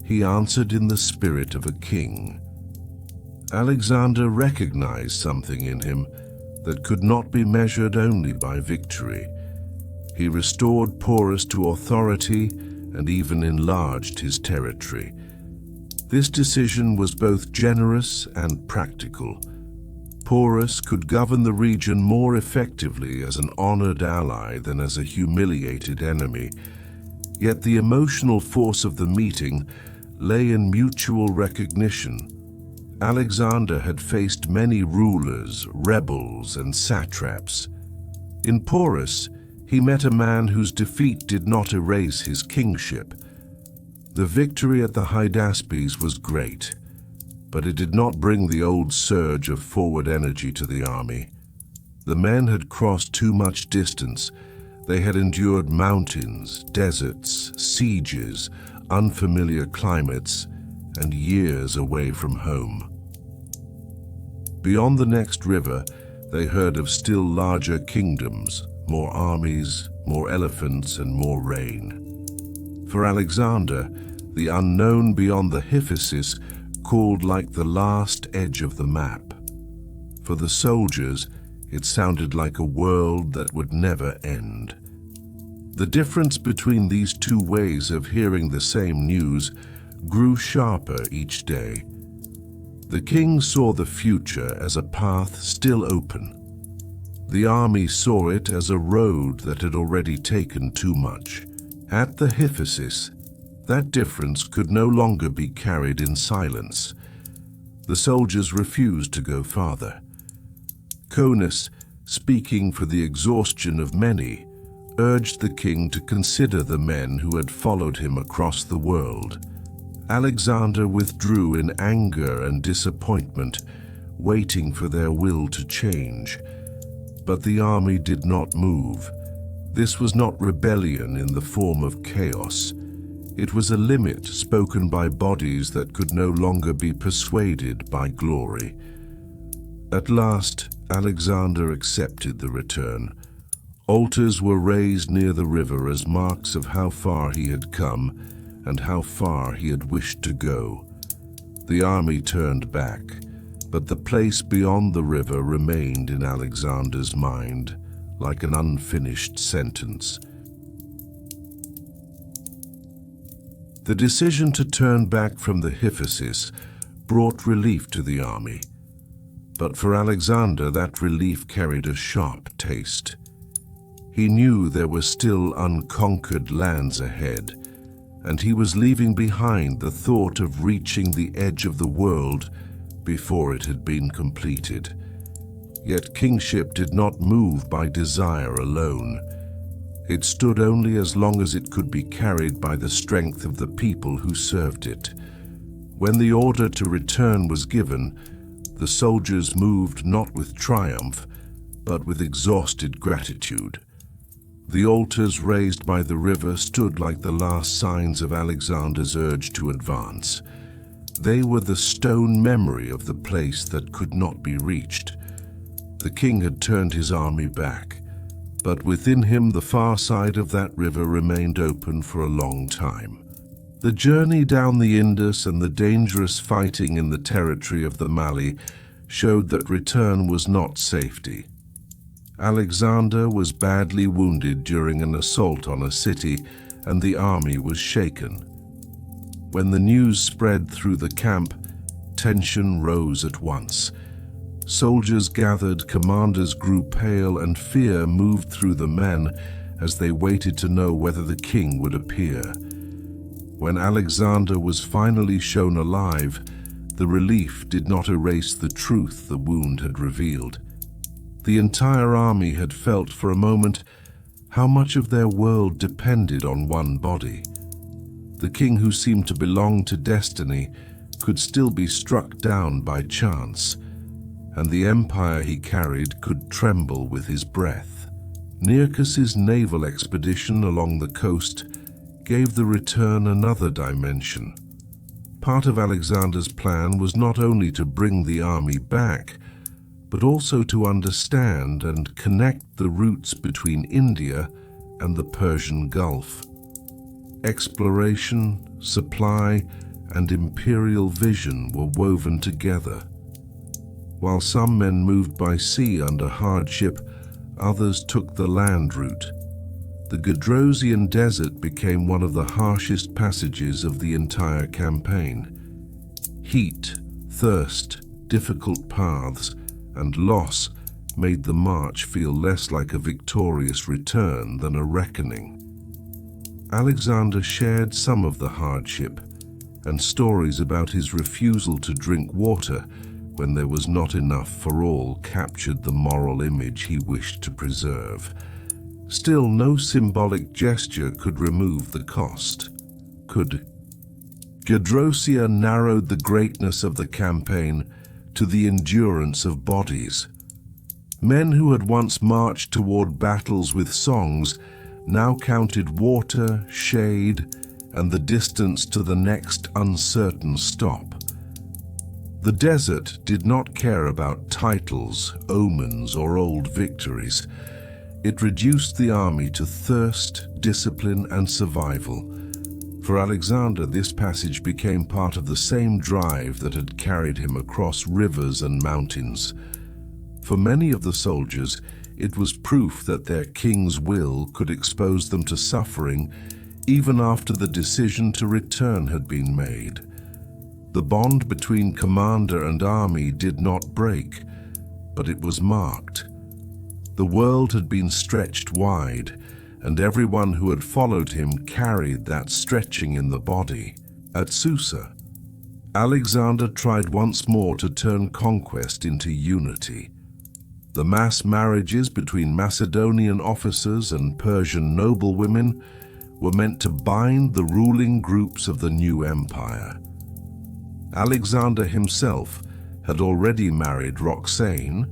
he answered in the spirit of a king. Alexander recognized something in him that could not be measured only by victory. He restored Porus to authority and even enlarged his territory. This decision was both generous and practical. Porus could govern the region more effectively as an honored ally than as a humiliated enemy. Yet the emotional force of the meeting lay in mutual recognition. Alexander had faced many rulers, rebels, and satraps. In Porus, he met a man whose defeat did not erase his kingship. The victory at the Hydaspes was great, but it did not bring the old surge of forward energy to the army. The men had crossed too much distance. They had endured mountains, deserts, sieges, unfamiliar climates, and years away from home. Beyond the next river, they heard of still larger kingdoms, more armies, more elephants, and more rain. For Alexander, the unknown beyond the Hydaspes called like the last edge of the map. For the soldiers, it sounded like a world that would never end. The difference between these two ways of hearing the same news grew sharper each day. The king saw the future as a path still open. The army saw it as a road that had already taken too much. At the Hydaspes, that difference could no longer be carried in silence. The soldiers refused to go farther. Conus, speaking for the exhaustion of many, urged the king to consider the men who had followed him across the world. Alexander withdrew in anger and disappointment, waiting for their will to change. But the army did not move. This was not rebellion in the form of chaos. It was a limit spoken by bodies that could no longer be persuaded by glory. At last, Alexander accepted the return. Altars were raised near the river as marks of how far he had come and how far he had wished to go. The army turned back, but the place beyond the river remained in Alexander's mind, like an unfinished sentence. The decision to turn back from the Hydaspes brought relief to the army. But for Alexander, that relief carried a sharp taste. He knew there were still unconquered lands ahead, and he was leaving behind the thought of reaching the edge of the world before it had been completed. Yet kingship did not move by desire alone. It stood only as long as it could be carried by the strength of the people who served it. When the order to return was given, the soldiers moved not with triumph, but with exhausted gratitude. The altars raised by the river stood like the last signs of Alexander's urge to advance. They were the stone memory of the place that could not be reached. The king had turned his army back, but within him the far side of that river remained open for a long time. The journey down the Indus and the dangerous fighting in the territory of the Mali showed that return was not safety. Alexander was badly wounded during an assault on a city, and the army was shaken. When the news spread through the camp, tension rose at once. Soldiers gathered, commanders grew pale, and fear moved through the men as they waited to know whether the king would appear. When Alexander was finally shown alive, the relief did not erase the truth the wound had revealed. The entire army had felt for a moment how much of their world depended on one body. The king who seemed to belong to destiny could still be struck down by chance, and the empire he carried could tremble with his breath. Nearchus's naval expedition along the coast gave the return another dimension. Part of Alexander's plan was not only to bring the army back, but also to understand and connect the routes between India and the Persian Gulf. Exploration, supply, and imperial vision were woven together. While some men moved by sea under hardship, others took the land route. The Gedrosian desert became one of the harshest passages of the entire campaign. Heat, thirst, difficult paths, and loss made the march feel less like a victorious return than a reckoning. Alexander shared some of the hardship, and stories about his refusal to drink water when there was not enough for all captured the moral image he wished to preserve. Still, no symbolic gesture could remove the cost. Could Gedrosia narrowed the greatness of the campaign to the endurance of bodies. Men who had once marched toward battles with songs now counted water, shade, and the distance to the next uncertain stop. The desert did not care about titles, omens, or old victories. It reduced the army to thirst, discipline, and survival. For Alexander, this passage became part of the same drive that had carried him across rivers and mountains. For many of the soldiers, it was proof that their king's will could expose them to suffering even after the decision to return had been made. The bond between commander and army did not break, but it was marked. The world had been stretched wide, and everyone who had followed him carried that stretching in the body. At Susa, Alexander tried once more to turn conquest into unity. The mass marriages between Macedonian officers and Persian noblewomen were meant to bind the ruling groups of the new empire. Alexander himself had already married Roxane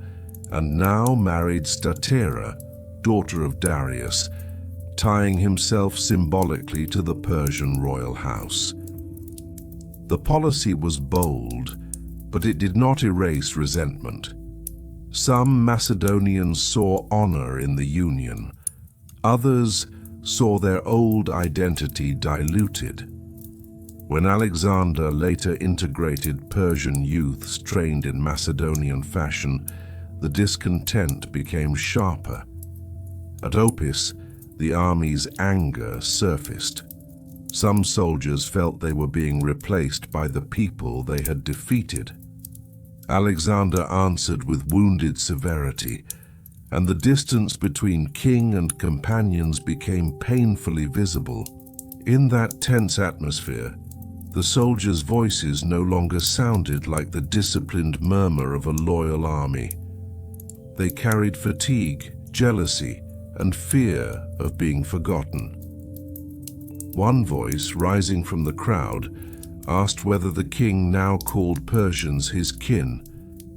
and now married Statira, daughter of Darius, tying himself symbolically to the Persian royal house. The policy was bold, but it did not erase resentment. Some Macedonians saw honor in the union. Others saw their old identity diluted. When Alexander later integrated Persian youths trained in Macedonian fashion, the discontent became sharper. At Opis, the army's anger surfaced. Some soldiers felt they were being replaced by the people they had defeated. Alexander answered with wounded severity, and the distance between king and companions became painfully visible. In that tense atmosphere, the soldiers' voices no longer sounded like the disciplined murmur of a loyal army. They carried fatigue, jealousy, and fear of being forgotten. One voice, rising from the crowd, asked whether the king now called Persians his kin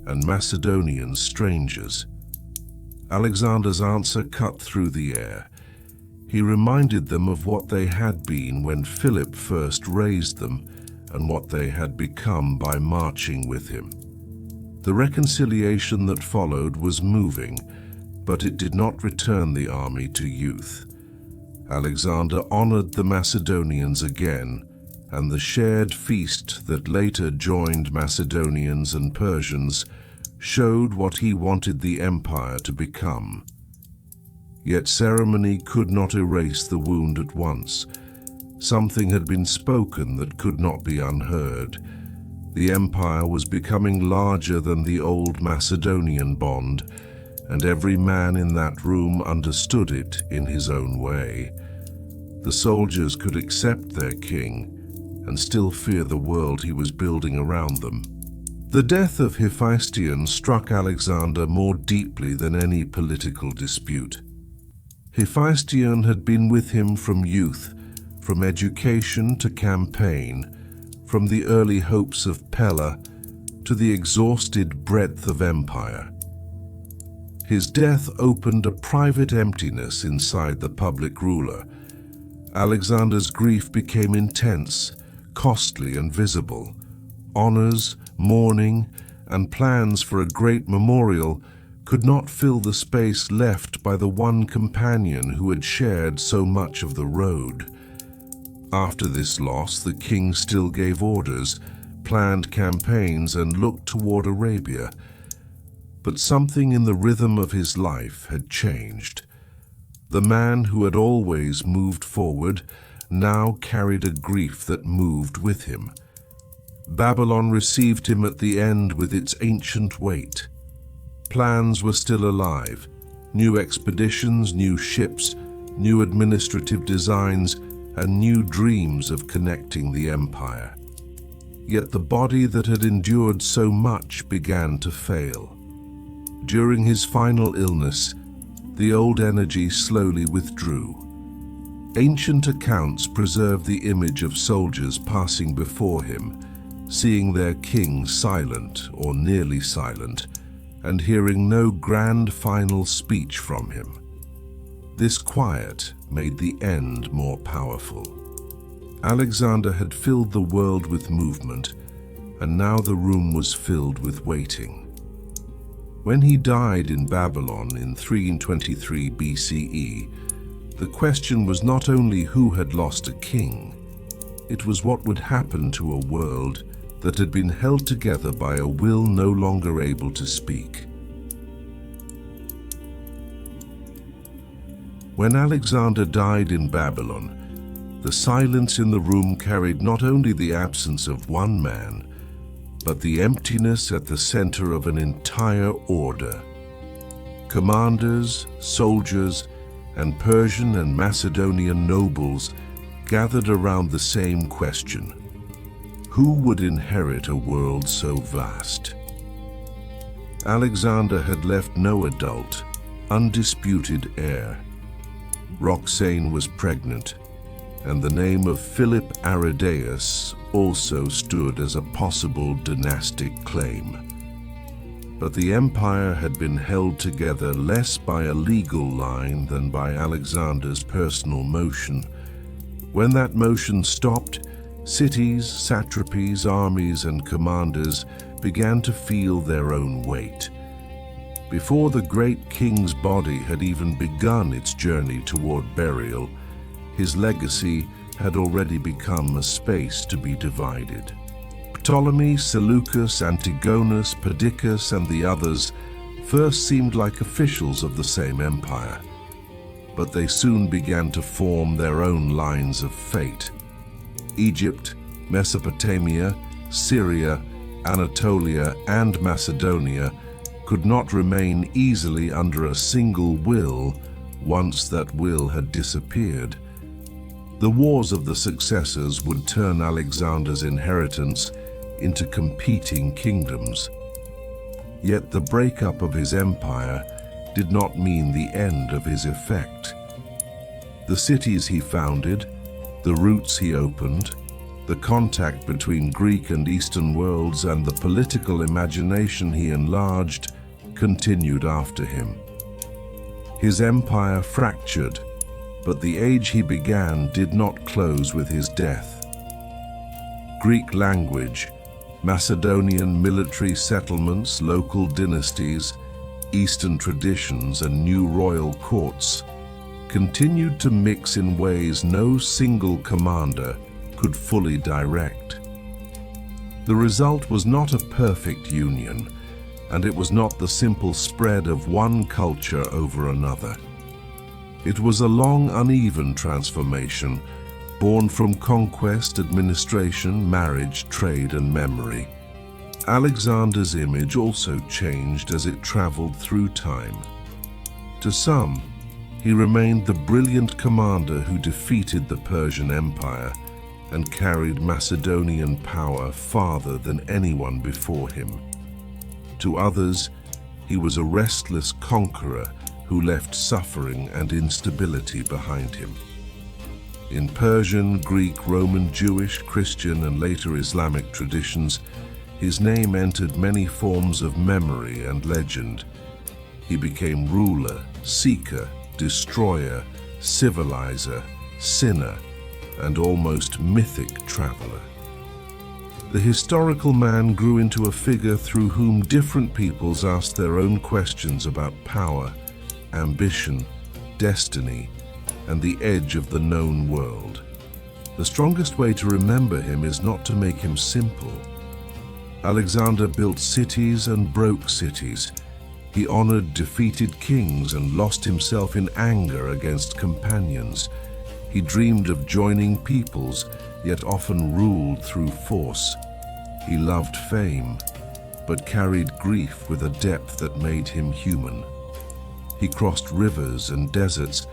and Macedonians strangers. Alexander's answer cut through the air. He reminded them of what they had been when Philip first raised them and what they had become by marching with him. The reconciliation that followed was moving, but it did not return the army to youth. Alexander honored the Macedonians again, and the shared feast that later joined Macedonians and Persians showed what he wanted the empire to become. Yet ceremony could not erase the wound at once. Something had been spoken that could not be unheard. The empire was becoming larger than the old Macedonian bond, and every man in that room understood it in his own way. The soldiers could accept their king and still fear the world he was building around them. The death of Hephaestion struck Alexander more deeply than any political dispute. Hephaestion had been with him from youth, from education to campaign, from the early hopes of Pella to the exhausted breadth of empire. His death opened a private emptiness inside the public ruler. Alexander's grief became intense, costly and visible. Honors, mourning, and plans for a great memorial could not fill the space left by the one companion who had shared so much of the road. After this loss, the king still gave orders, planned campaigns, and looked toward Arabia. But something in the rhythm of his life had changed. The man who had always moved forward now carried a grief that moved with him. Babylon received him at the end with its ancient weight. Plans were still alive. New expeditions, new ships, new administrative designs, and new dreams of connecting the empire. Yet the body that had endured so much began to fail. During his final illness, the old energy slowly withdrew. Ancient accounts preserve the image of soldiers passing before him, seeing their king silent or nearly silent, and hearing no grand final speech from him. This quiet made the end more powerful. Alexander had filled the world with movement, and now the room was filled with waiting. When he died in Babylon in 323 BCE, the question was not only who had lost a king, it was what would happen to a world that had been held together by a will no longer able to speak. When Alexander died in Babylon, the silence in the room carried not only the absence of one man, but the emptiness at the center of an entire order. Commanders, soldiers, and Persian and Macedonian nobles gathered around the same question: who would inherit a world so vast? Alexander had left no adult, undisputed heir. Roxane was pregnant, and the name of Philip Aridaeus also stood as a possible dynastic claim. But the empire had been held together less by a legal line than by Alexander's personal motion. When that motion stopped, cities, satrapies, armies, and commanders began to feel their own weight. Before the great king's body had even begun its journey toward burial, his legacy had already become a space to be divided. Ptolemy, Seleucus, Antigonus, Perdiccas, and the others first seemed like officials of the same empire, but they soon began to form their own lines of fate. Egypt, Mesopotamia, Syria, Anatolia, and Macedonia could not remain easily under a single will once that will had disappeared. The wars of the successors would turn Alexander's inheritance into competing kingdoms. Yet the breakup of his empire did not mean the end of his effect. The cities he founded, the routes he opened, the contact between Greek and Eastern worlds, and the political imagination he enlarged continued after him. His empire fractured, but the age he began did not close with his death. Greek language, Macedonian military settlements, local dynasties, Eastern traditions, and new royal courts continued to mix in ways no single commander could fully direct. The result was not a perfect union, and it was not the simple spread of one culture over another. It was a long, uneven transformation, born from conquest, administration, marriage, trade, and memory. Alexander's image also changed as it traveled through time. To some, he remained the brilliant commander who defeated the Persian Empire and carried Macedonian power farther than anyone before him. To others, he was a restless conqueror who left suffering and instability behind him. In Persian, Greek, Roman, Jewish, Christian, and later Islamic traditions, his name entered many forms of memory and legend. He became ruler, seeker, destroyer, civilizer, sinner, and almost mythic traveler. The historical man grew into a figure through whom different peoples asked their own questions about power, ambition, destiny, and the edge of the known world. The strongest way to remember him is not to make him simple. Alexander built cities and broke cities. He honored defeated kings and lost himself in anger against companions. He dreamed of joining peoples, yet often ruled through force. He loved fame, but carried grief with a depth that made him human. He crossed rivers and deserts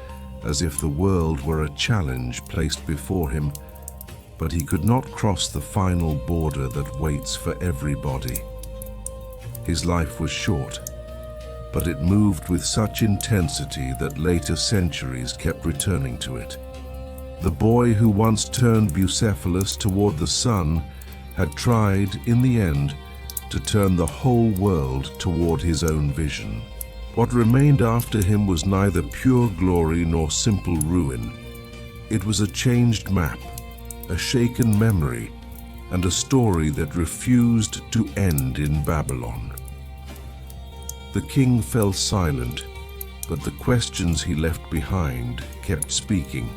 as if the world were a challenge placed before him, but he could not cross the final border that waits for everybody. His life was short, but it moved with such intensity that later centuries kept returning to it. The boy who once turned Bucephalus toward the sun had tried, in the end, to turn the whole world toward his own vision. What remained after him was neither pure glory nor simple ruin. It was a changed map, a shaken memory, and a story that refused to end in Babylon. The king fell silent, but the questions he left behind kept speaking.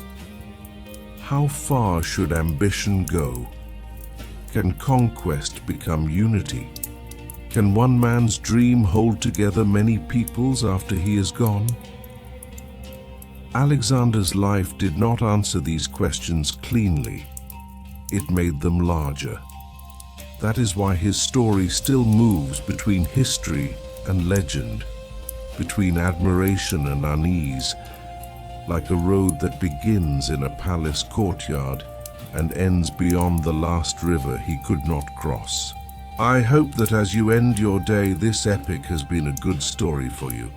How far should ambition go? Can conquest become unity? Can one man's dream hold together many peoples after he is gone? Alexander's life did not answer these questions cleanly. It made them larger. That is why his story still moves between history and legend, between admiration and unease, like a road that begins in a palace courtyard and ends beyond the last river he could not cross. I hope that as you end your day, this epic has been a good story for you.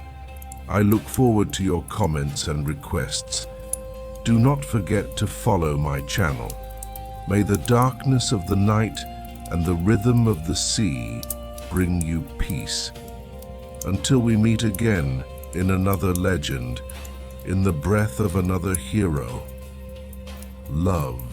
I look forward to your comments and requests. Do not forget to follow my channel. May the darkness of the night and the rhythm of the sea bring you peace. Until we meet again in another legend, in the breath of another hero, love.